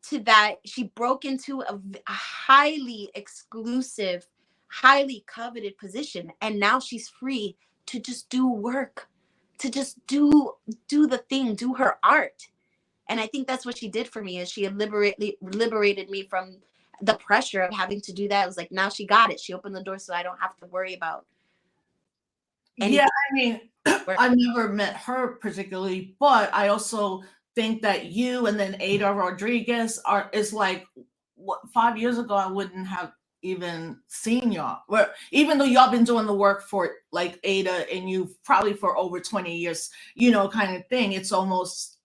to that. She broke into a highly exclusive, highly coveted position. And now she's free to just do work, to just do the thing, do her art. And I think that's what she did for me, is she liberated me from the pressure of having to do that. It was like, now she got it. She opened the door so I don't have to worry about anything. Yeah, I mean, I never met her particularly, but I also think that you and then Ada Rodriguez is like, what, 5 years ago, I wouldn't have even seen y'all. Where even though y'all been doing the work for like Ada and you probably for over 20 years, kind of thing. It's almost,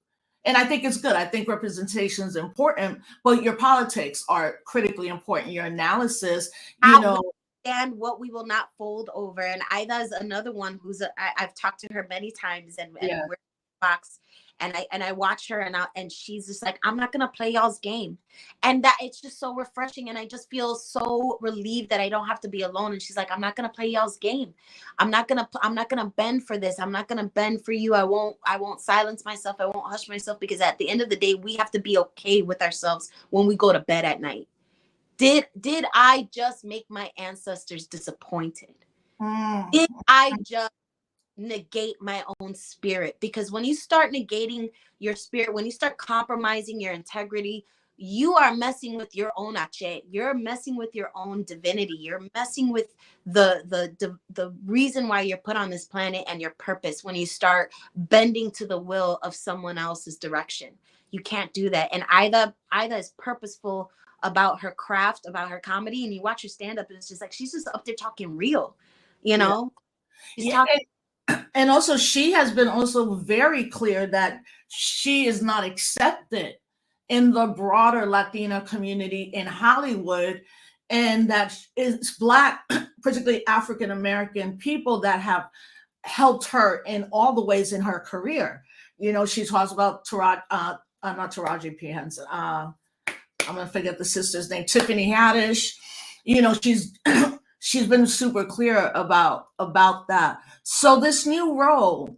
and I think it's good. I think representation is important, but your politics are critically important. Your analysis, and what we will not fold over. And Ida is another one who's I've talked to her many times, and we're in the box, and I watch her, and she's just like, I'm not gonna play y'all's game, and that it's just so refreshing, and I just feel so relieved that I don't have to be alone. And she's like, I'm not gonna play y'all's game. I'm not gonna bend for this. I'm not gonna bend for you. I won't silence myself. I won't hush myself, because at the end of the day, we have to be okay with ourselves when we go to bed at night. Did I just make my ancestors disappointed? Did I just negate my own spirit? Because when you start negating your spirit, when you start compromising your integrity, you are messing with your own ache. You're messing with your own divinity. You're messing with the reason why you're put on this planet and your purpose. When you start bending to the will of someone else's direction, you can't do that. And Ida is purposeful about her craft, about her comedy, and you watch her stand up, and it's just like she's just up there talking real, She's talking. And also, she has been also very clear that she is not accepted in the broader Latina community in Hollywood, and that it's Black, particularly African American people, that have helped her in all the ways in her career. She talks about not Taraji P. Henson. I'm gonna forget the sister's name, Tiffany Haddish. She's been super clear about that. So this new role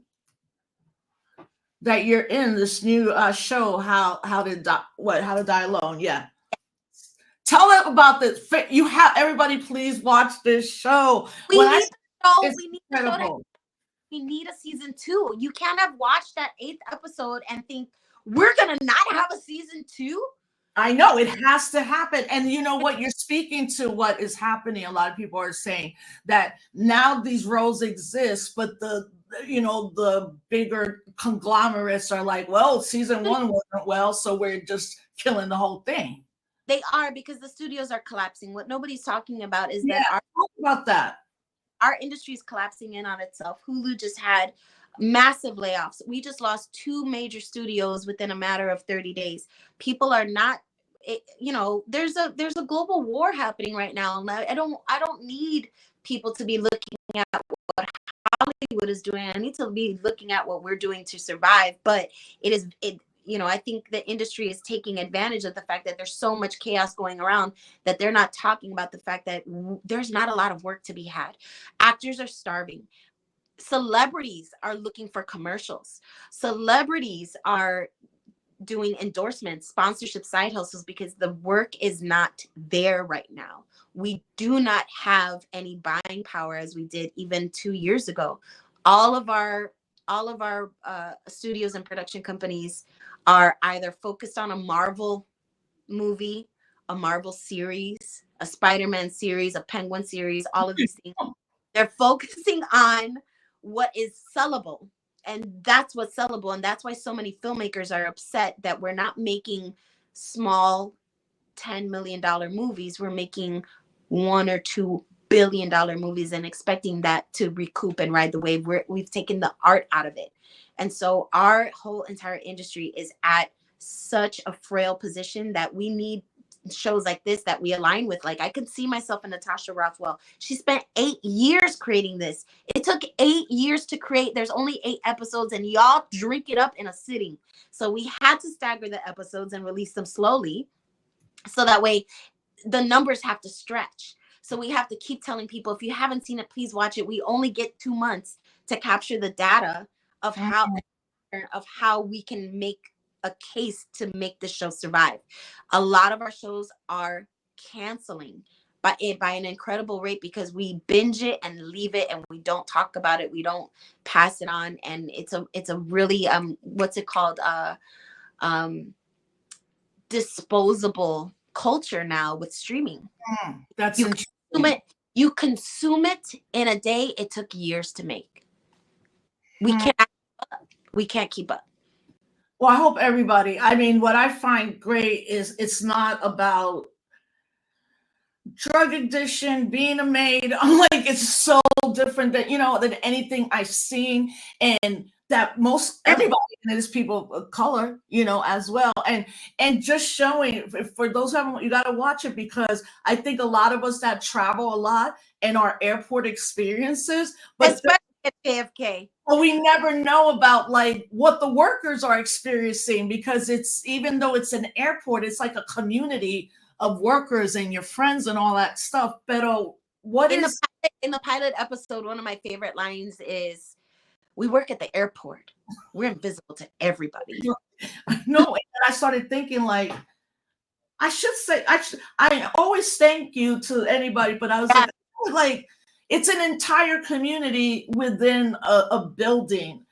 that you're in, this new show, how to die alone. Yeah. Tell them about this. You have everybody, please watch this show. We need a season 2. You can't have watched that 8th episode and think we're gonna not have a season 2. I know it has to happen. And you know what? You're speaking to what is happening. A lot of people are saying that now these roles exist, but the bigger conglomerates are like, well, season 1 wasn't well, so we're just killing the whole thing. They are, because the studios are collapsing. What nobody's talking about is that our industry is collapsing in on itself. Hulu just had massive layoffs. We just lost 2 major studios within a matter of 30 days. People are not, there's a global war happening right now. And I don't need people to be looking at what Hollywood is doing. I need to be looking at what we're doing to survive. But I think the industry is taking advantage of the fact that there's so much chaos going around that they're not talking about the fact that there's not a lot of work to be had. Actors are starving. Celebrities are looking for commercials. Celebrities are doing endorsements, sponsorship, side hustles, because the work is not there right now. We do not have any buying power as we did even 2 years ago. All of our studios and production companies are either focused on a Marvel movie, a Marvel series, a Spider-Man series, a Penguin series, all of these things. They're focusing on what is sellable. And that's what's sellable. And that's why so many filmmakers are upset that we're not making small $10 million movies. We're making $1 or $2 billion movies and expecting that to recoup and ride the wave. We've taken the art out of it. And so our whole entire industry is at such a frail position that we need shows like this that we align with. Like, I could see myself in Natasha Rothwell. She spent 8 years creating this. It took 8 years to create. There's only 8 episodes and y'all drink it up in a sitting. So we had to stagger the episodes and release them slowly. So that way the numbers have to stretch. So we have to keep telling people, if you haven't seen it, please watch it. We only get 2 months to capture the data of how we can make a case to make the show survive. A lot of our shows are canceling by an incredible rate because we binge it and leave it, and we don't talk about it. We don't pass it on, and it's a really what's it called, disposable culture now with streaming. That's you consume it in a day. It took years to make. We can't keep up. Well, I hope everybody, I mean, what I find great is it's not about drug addiction, being a maid. I'm like, it's so different than anything I've seen, and that everybody in it is people of color, as well. And just showing, for those who haven't, you got to watch it, because I think a lot of us that travel a lot and our airport experiences, but especially at JFK. Well, we never know about like what the workers are experiencing, because even though it's an airport, it's like a community of workers and your friends and all that stuff. But in the pilot episode, one of my favorite lines is, "We work at the airport. We're invisible to everybody." No, and I started thinking, like, I always thank you to anybody, but I was like, it's an entire community within a building.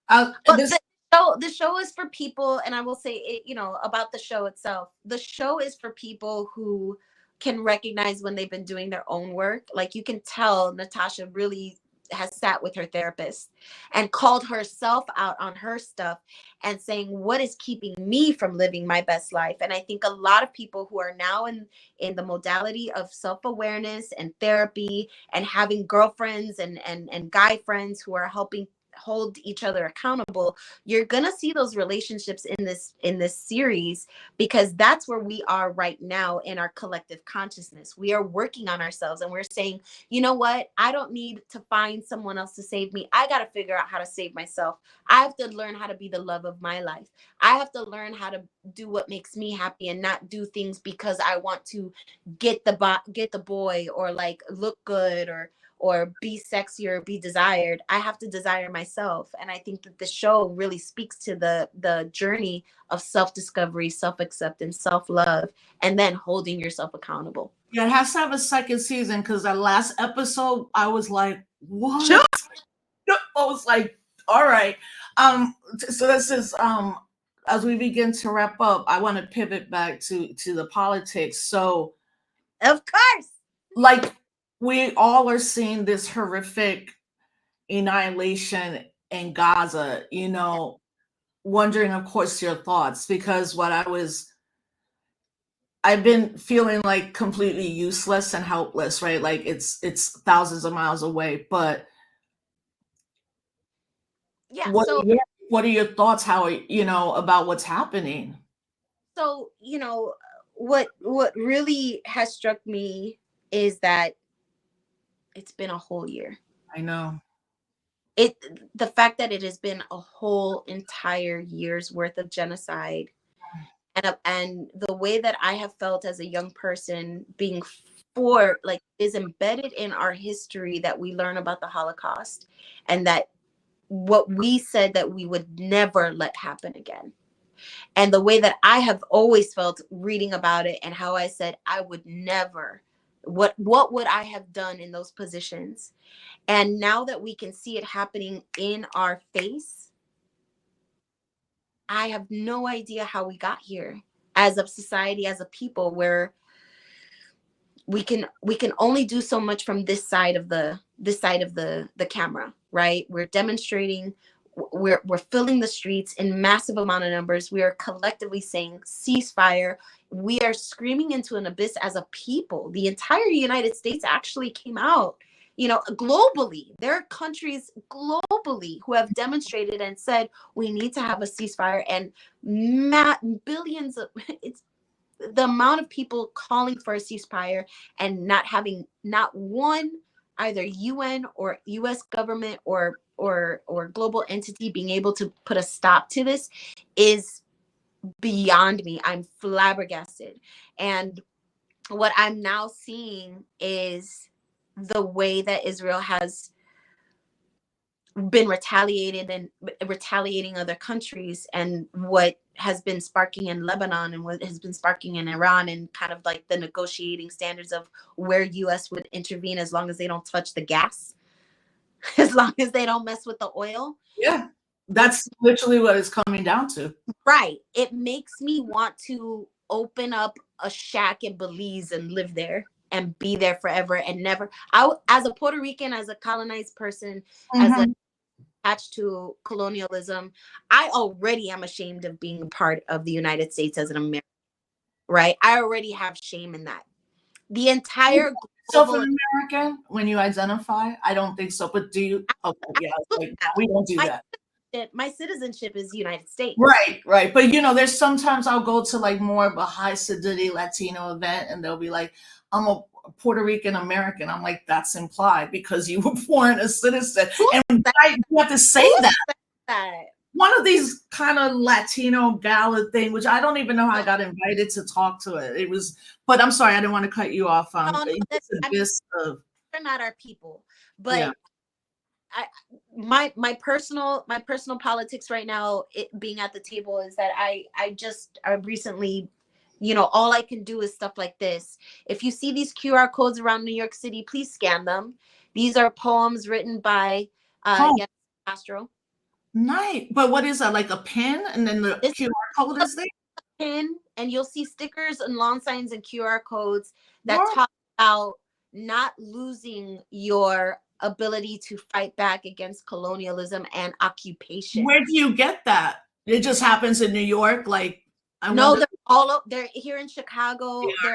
The show is for people, and I will say it, about the show itself. The show is for people who can recognize when they've been doing their own work. Like, you can tell Natasha really has sat with her therapist and called herself out on her stuff and saying, what is keeping me from living my best life? And I think a lot of people who are now in the modality of self-awareness and therapy and having girlfriends and guy friends who are helping hold each other accountable, you're gonna see those relationships in this series, because that's where we are right now in our collective consciousness. We are working on ourselves, and we're saying, you know what, I don't need to find someone else to save me. I got to figure out how to save myself. I have to learn how to be the love of my life. I have to learn how to do what makes me happy and not do things because I want to get the boy, or like look good, or be sexy, or be desired. I have to desire myself. And I think that the show really speaks to the journey of self-discovery, self-acceptance, self-love, and then holding yourself accountable. Yeah, it has to have a second season, because that last episode, I was like, what? Sure. I was like, all right. So this is, as we begin to wrap up, I want to pivot back to the politics. So, of course, like, we all are seeing this horrific annihilation in Gaza, wondering, of course, your thoughts, because I've been feeling like completely useless and helpless, right? Like it's thousands of miles away, but yeah. What are your thoughts? How about what's happening? So, what really has struck me is that it's been a whole year. I know. it, the fact that it has been a whole entire year's worth of genocide, and the way that I have felt as a young person being for, like, is embedded in our history, that we learn about the Holocaust, and that what we said that we would never let happen again. And the way that I have always felt reading about it, and how I said I would never, what would I have done in those positions? And now that we can see it happening in our face, I have no idea how we got here as a society, as a people, where we can only do so much from this side of the camera, right? We're demonstrating, we're filling the streets in massive amount of numbers. We are collectively saying ceasefire. We are screaming into an abyss as a people. The entire United States actually came out, you know, globally. There are countries globally who have demonstrated and said we need to have a ceasefire, and billions of it's the amount of people calling for a ceasefire, and not having not one, either UN or US government or global entity being able to put a stop to this, is beyond me. I'm flabbergasted. And what I'm now seeing is the way that Israel has been retaliated and retaliating other countries, and what has been sparking in Lebanon, and what has been sparking in Iran, and kind of like the negotiating standards of where US would intervene, as long as they don't touch the gas, as long as they don't mess with the oil. Yeah, that's literally what it's coming down to. Right. It makes me want to open up a shack in Belize and live there and be there forever and never. As a Puerto Rican, as a colonized person, as a attached to colonialism, I already am ashamed of being a part of the United States as an American, right? I already have shame in that. The entire Self-American when you identify? I don't think so. But do you? Okay, yeah, like, we don't do that. My citizenship is United States. Right. But you know, there's sometimes I'll go to like more of a high fidelity Latino event, and they'll be like, I'm a Puerto Rican American. I'm like, that's implied because you were born a citizen. And you have to say that. One of these kind of Latino gala thing, which I don't even know how I got invited to talk to it. It was, but I'm sorry, I didn't want to cut you off. They're not our people, but yeah. My personal politics right now, it being at the table, is that I recently, you know, all I can do is stuff like this. If you see these QR codes around New York City, please scan them. These are poems written by Castro. Nice. But what is that, like a pin, and then the QR code is there? Pin, and you'll see stickers and lawn signs and QR codes that talk about not losing your ability to fight back against colonialism and occupation. Where do you get that? It just happens in New York? Like, they're all over. They're here in Chicago. Yeah.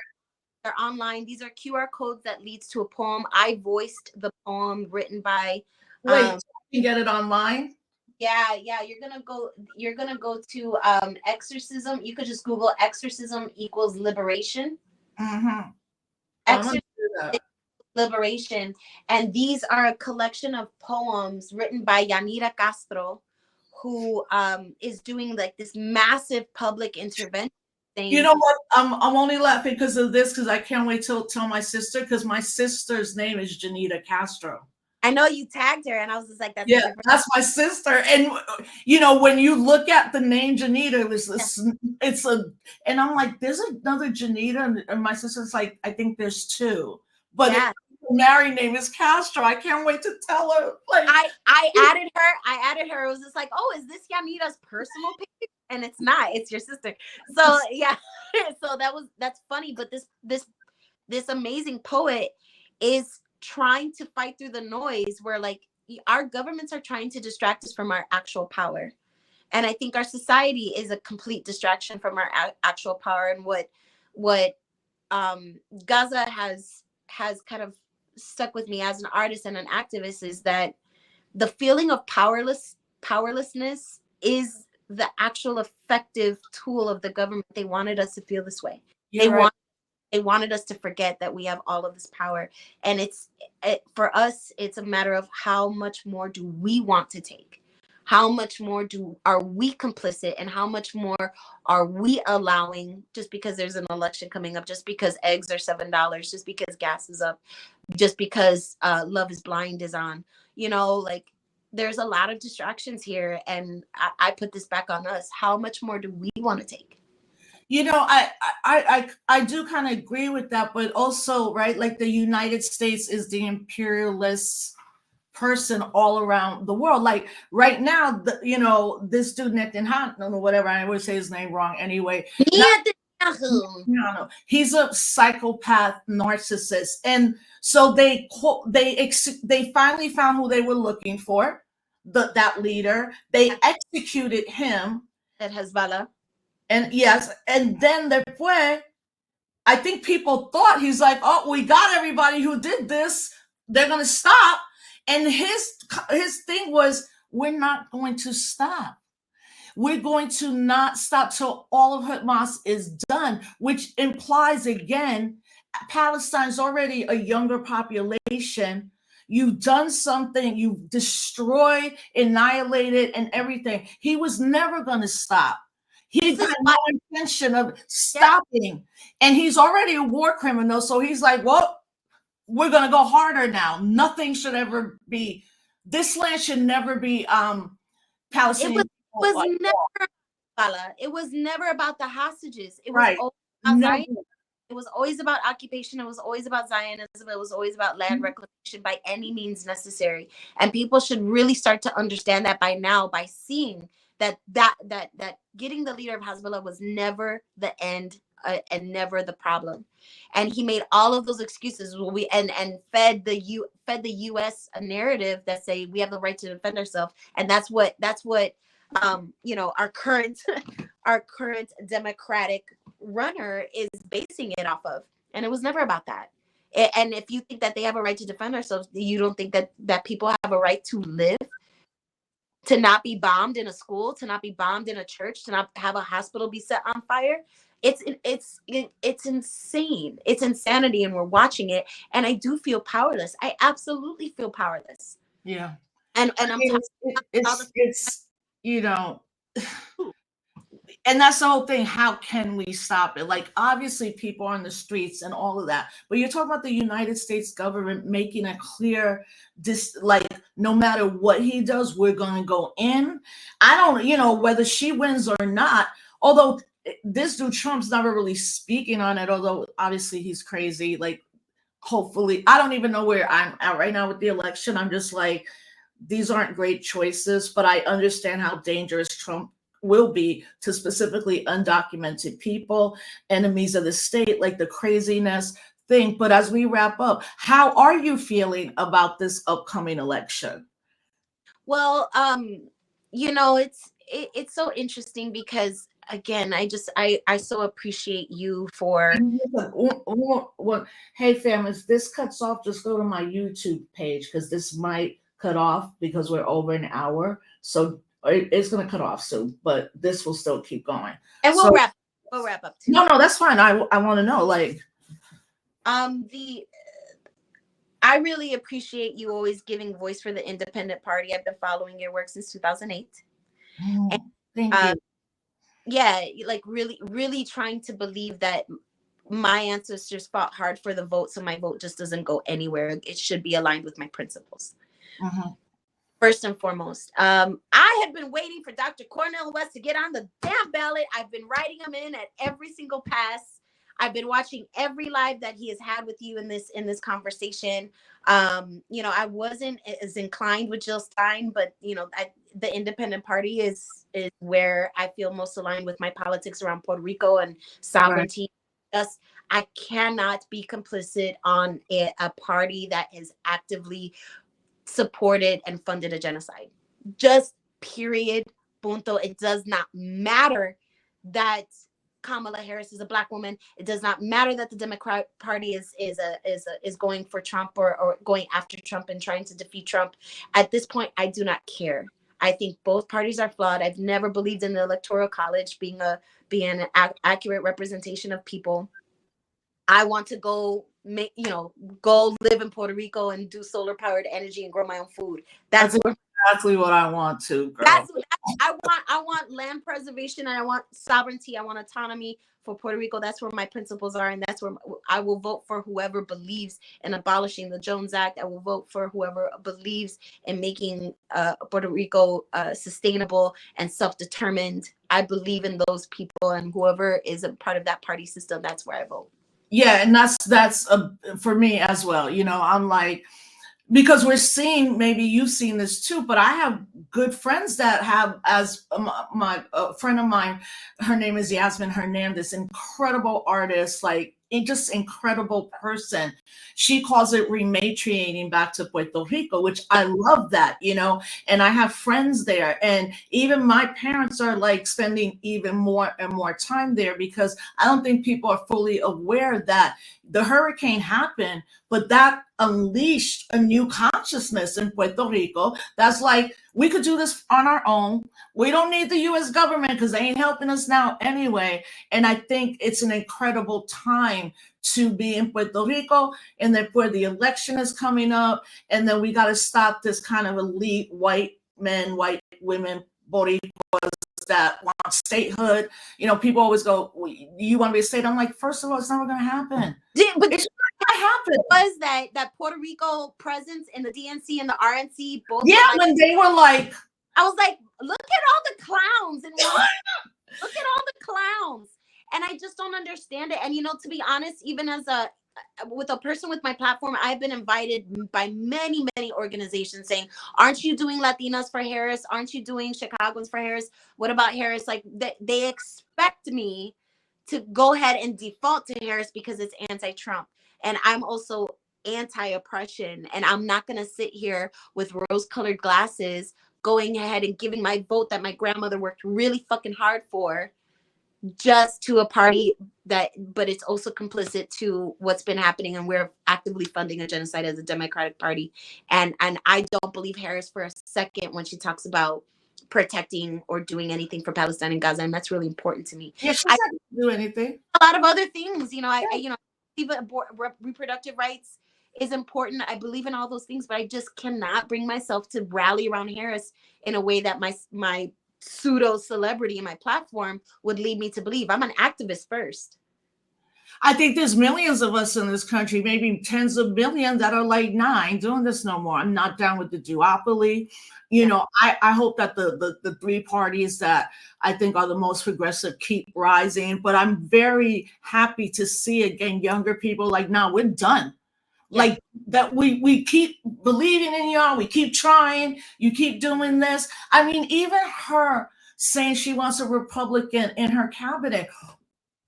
They're online. These are QR codes that leads to a poem. I voiced the poem written by. Wait, so you can get it online? Yeah. You're gonna go to exorcism. You could just Google exorcism equals liberation. Exorcism liberation. And these are a collection of poems written by Yanira Castro, who is doing like this massive public intervention thing. You know what? I'm only laughing because of this, because I can't wait to tell my sister, because my sister's name is Janita Castro. I know you tagged her, and I was just like, that's my sister. And you know, when you look at the name Janita, and I'm like, there's another Janita, and my sister's like, I think there's two, but the married name is Castro. I can't wait to tell her. Like, I added her. It was just like, oh, is this Yanita's personal page? And it's not. It's your sister. So yeah. So that's funny. But this amazing poet is trying to fight through the noise, where like our governments are trying to distract us from our actual power. And I think our society is a complete distraction from our actual power. And what Gaza has kind of stuck with me as an artist and an activist is that the feeling of powerlessness is the actual effective tool of the government. They wanted us to feel this way. They wanted us to forget that we have all of this power. And for us, it's a matter of how much more do we want to take? How much more are we complicit, and how much more are we allowing, just because there's an election coming up, just because eggs are $7, just because gas is up, just because Love is Blind is on, like, there's a lot of distractions here. And I put this back on us. How much more do we want to take? I do kind of agree with that, but also, right, like the United States is the imperialist person all around the world. Like right now, this dude Netanyahu, or whatever, I always say his name wrong anyway. He's a psychopath narcissist, and so they finally found who they were looking for, that leader. They executed him at Hezbollah. And yes, and then después, I think people thought he's like, oh, we got everybody who did this. They're going to stop. And his thing was, we're not going to stop. We're going to not stop till all of Hamas is done, which implies, again, Palestine's already a younger population. You've done something. You've destroyed, annihilated, and everything. He was never going to stop. He had no intention of stopping. And he's already a war criminal. So he's like, well, we're going to go harder now. Nothing should ever be, this land should never be Palestinian. It was never about the hostages. It was right. It was always about occupation. It was always about Zionism. It was always about land reclamation by any means necessary. And people should really start to understand that by now, by seeing that getting the leader of Hezbollah was never the end and never the problem. And he made all of those excuses and fed the U.S. a narrative that say we have the right to defend ourselves, and that's what our current Democratic runner is basing it off of. And it was never about that. And if you think that they have a right to defend ourselves, you don't think that people have a right to live, to not be bombed in a school, to not be bombed in a church, to not have a hospital be set on fire. It's insane. It's insanity, and we're watching it. And I do feel powerless. I absolutely feel powerless. Yeah. And I'm it's and that's the whole thing. How can we stop it? Like, obviously people are on the streets and all of that, but you're talking about the United States government making a clear, like, no matter what he does, we're going to go in. I don't, whether she wins or not, although this dude Trump's never really speaking on it, although obviously he's crazy. Like, hopefully, I don't even know where I'm at right now with the election. I'm just like, these aren't great choices, but I understand how dangerous Trump will be to specifically undocumented people, enemies of the state, like the craziness thing. But as we wrap up, how are you feeling about this upcoming election? Well, it's so interesting because, again, I so appreciate you for. Hey fam, if this cuts off, just go to my YouTube page, because this might cut off because we're over an hour. So it's going to cut off soon, but this will still keep going. And we'll wrap up too. No, that's fine. I want to know, like, I really appreciate you always giving voice for the independent party. I've been following your work since 2008. Thank you. Yeah, like really, really trying to believe that my ancestors fought hard for the vote, so my vote just doesn't go anywhere. It should be aligned with my principles. First and foremost, I have been waiting for Dr. Cornel West to get on the damn ballot. I've been writing him in at every single pass. I've been watching every live that he has had with you in this conversation. I wasn't as inclined with Jill Stein, but the independent party is where I feel most aligned with my politics around Puerto Rico and sovereignty. Right. I cannot be complicit on a party that is actively supported and funded a genocide. Just period. Punto. It does not matter that Kamala Harris is a Black woman. It does not matter that the Democrat Party is going for Trump or going after Trump and trying to defeat Trump. At this point, I do not care. I think both parties are flawed. I've never believed in the Electoral College being an accurate representation of people. I want to go make, go live in Puerto Rico and do solar powered energy and grow my own food. That's exactly what I want to, girl. That's I want land preservation, and I want sovereignty. I want autonomy for Puerto Rico. That's where my principles are, and that's where I will vote for whoever believes in abolishing the Jones Act. I will vote for whoever believes in making Puerto Rico sustainable and self-determined. I believe in those people, and whoever is a part of that party system, that's where I vote. Yeah, and that's for me as well. I'm like, because we're seeing, maybe you've seen this too, but I have good friends that have, as my friend of mine, her name is Yasmin Hernandez, incredible artist, like just incredible person. She calls it rematriating back to Puerto Rico, which I love that, and I have friends there. And even my parents are like spending even more and more time there, because I don't think people are fully aware that the hurricane happened, but that unleashed a new consciousness in Puerto Rico. That's like, we could do this on our own. We don't need the US government because they ain't helping us now anyway. And I think it's an incredible time to be in Puerto Rico, and then where the election is coming up, and then we got to stop this kind of elite white men, white women, Boricuas that want statehood. People always go, well, you want to be a state? I'm like, first of all, it's never going to happen. But it's not going to happen. Was that Puerto Rico presence in the DNC and the RNC both? Yeah, when they were like, I was like, look at all the clowns and look at all the clowns, and I just don't understand it. And to be honest, even as a person with my platform, I've been invited by many organizations saying, aren't you doing Latinas for Harris? Aren't you doing Chicagoans for Harris? What about Harris? Like they expect me to go ahead and default to Harris because it's anti-Trump. And I'm also anti-oppression. And I'm not going to sit here with rose-colored glasses going ahead and giving my vote that my grandmother worked really fucking hard for just to a party but it's also complicit to what's been happening, and we're actively funding a genocide as a Democratic Party. And I don't believe Harris for a second when she talks about protecting or doing anything for Palestine and Gaza, and that's really important to me. Yeah, she doesn't do anything. A lot of other things, even reproductive rights is important. I believe in all those things, but I just cannot bring myself to rally around Harris in a way that my pseudo celebrity in my platform would lead me to believe. I'm an activist first. I think there's millions of us in this country, maybe tens of millions, that are like, nah, I ain't doing this no more. I'm not down with the duopoly. I hope that the three parties that I think are the most progressive keep rising, but I'm very happy to see again younger people like, nah, we're done. Yeah. Like that we keep believing in y'all, we keep trying, you keep doing this. I mean, even her saying she wants a Republican in her cabinet.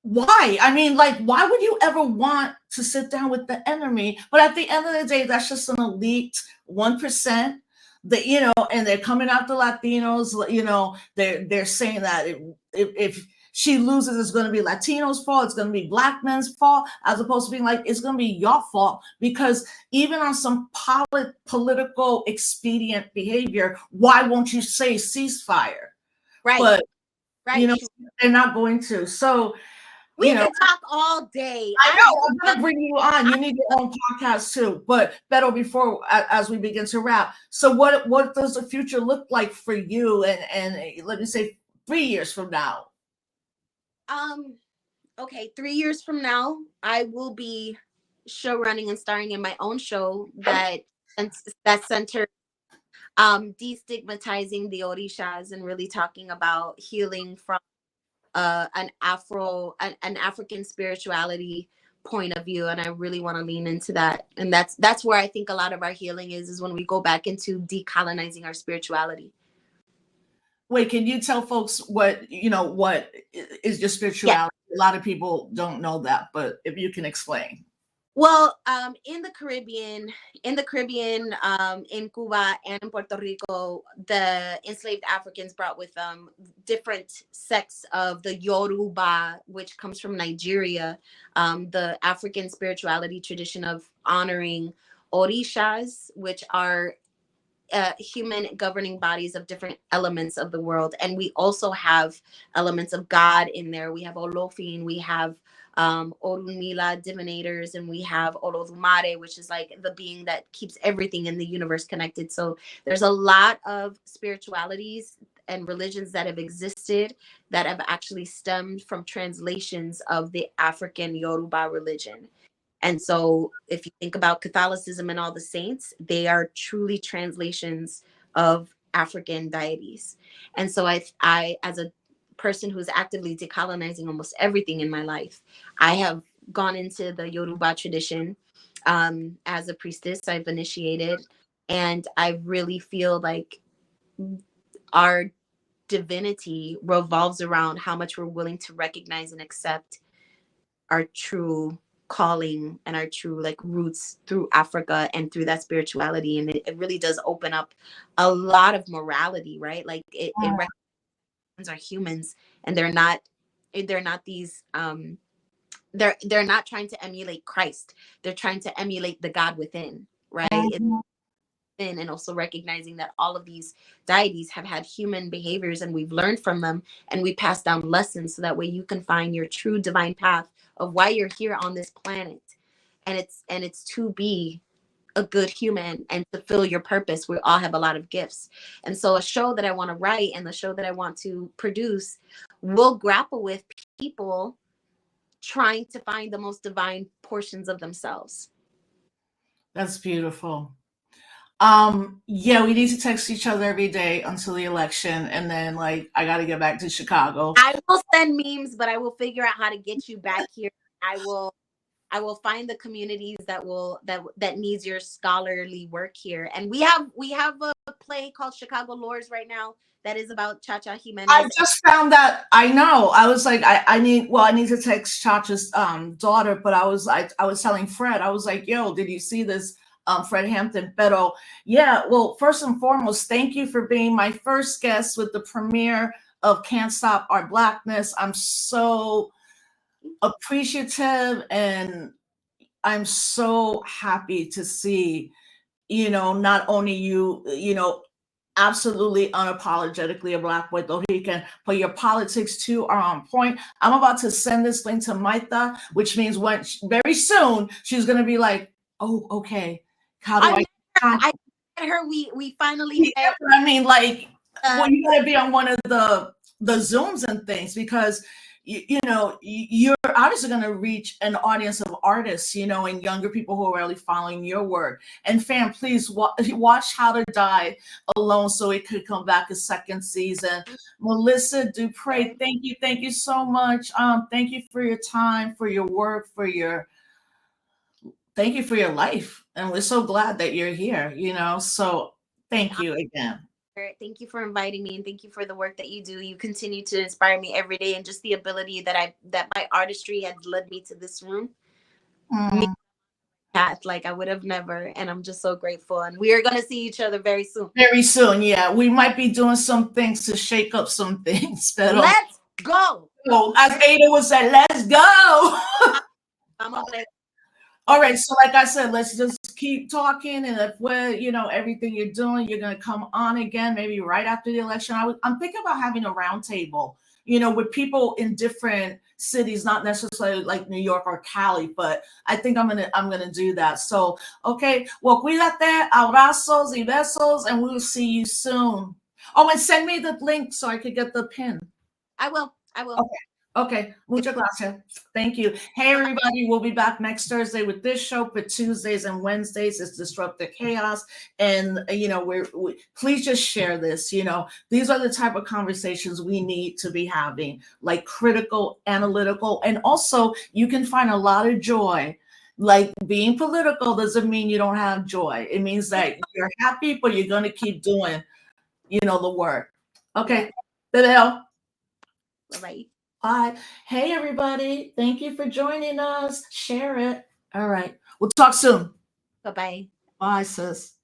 Why? I mean, like, why would you ever want to sit down with the enemy? But at the end of the day, that's just an elite 1% that, and they're coming after Latinos, they're saying that if she loses, it's going to be Latinos' fault, it's going to be Black men's fault, as opposed to being like, it's going to be your fault. Because even on some political expedient behavior, why won't you say ceasefire? Right. But, right. They're not going to. So, we can talk all day. I know. I'm going to bring you on. You need your own podcast too. But Beto, before, as we begin to wrap, so what does the future look like for you? And let me say 3 years from now. Okay, 3 years from now, I will be show running and starring in my own show that centers destigmatizing the Orishas and really talking about healing from an African spirituality point of view. And I really want to lean into that. And that's where I think a lot of our healing is when we go back into decolonizing our spirituality. Wait, can you tell folks what is your spirituality? Yeah. A lot of people don't know that, but if you can explain. Well, in the Caribbean, in Cuba and in Puerto Rico, the enslaved Africans brought with them different sects of the Yoruba, which comes from Nigeria, the African spirituality tradition of honoring Orishas, which are human governing bodies of different elements of the world. And we also have elements of God in there. We have Olofin, we have Orunmila divinators, and we have Olodumare, which is like the being that keeps everything in the universe connected. So there's a lot of spiritualities and religions that have existed that have actually stemmed from translations of the African Yoruba religion. And so if you think about Catholicism and all the saints, they are truly translations of African deities. And so I as a person who's actively decolonizing almost everything in my life, I have gone into the Yoruba tradition as a priestess. I've initiated, and I really feel like our divinity revolves around how much we're willing to recognize and accept our true calling and our true like roots through Africa and through that spirituality. And it really does open up a lot of morality, right? Like it recognizes are humans, and they're not these they're not trying to emulate Christ. They're trying to emulate the God within, right? And also recognizing that all of these deities have had human behaviors, and we've learned from them, and we pass down lessons so that way you can find your true divine path of why you're here on this planet. And it's to be a good human and to fulfill your purpose. We all have a lot of gifts. And so a show that I want to write and the show that I want to produce will grapple with people trying to find the most divine portions of themselves. That's beautiful. Yeah, we need to text each other every day until the election, and then like I got to get back to Chicago. I will send memes, but I will figure out how to get you back here. I will find the communities that needs your scholarly work here. And we have a play called Chicago Lores right now that is about Chacha Jimenez. I just found that. I know. I was like, I need to text Chacha's daughter, but I was telling Fred, I was like, yo, did you see this? Fred Hampton. Pero yeah, well, first and foremost, thank you for being my first guest with the premiere of Can't Stop Our Blackness. I'm so appreciative, and I'm so happy to see, not only you, absolutely unapologetically a Black Puerto Rican, but your politics too are on point. I'm about to send this link to Maita, which means very soon she's going to be like, oh, okay, how do I met her. We finally met. I mean, like, well, you got to be on one of the Zooms and things, because you're obviously going to reach an audience of artists, and younger people who are really following your work. And fam, please watch How to Die Alone so it could come back a second season. Melissa DuPrey, thank you so much. Thank you for your time, for your work, thank you for your life. And we're so glad that you're here, so thank you again. Thank you for inviting me, and thank you for the work that you do. You continue to inspire me every day, and just the ability that my artistry has led me to this room. Path like I would have never, and I'm just so grateful. And we are going to see each other very soon. Very soon, yeah. We might be doing some things to shake up some things. But let's go. Well, as Ada would say, let's go. All right, so like I said, let's just keep talking, and if everything you're doing, you're going to come on again, maybe right after the election. I'm thinking about having a roundtable, with people in different cities, not necessarily like New York or Cali, but I think I'm gonna do that. So, okay, well, cuídate, abrazos y besos, and we will see you soon. Oh, and send me the link so I could get the pin. I will. Okay. Muchas gracias. Thank you. Hey, everybody. We'll be back next Thursday with this show, but Tuesdays and Wednesdays is Disrupt the Chaos. And, please just share this. These are the type of conversations we need to be having, like critical, analytical, and also you can find a lot of joy. Like, being political doesn't mean you don't have joy. It means that you're happy, but you're going to keep doing, the work. Okay. Bye. Bye. Bye. Hey, everybody. Thank you for joining us. Share it. All right. We'll talk soon. Bye-bye. Bye, sis.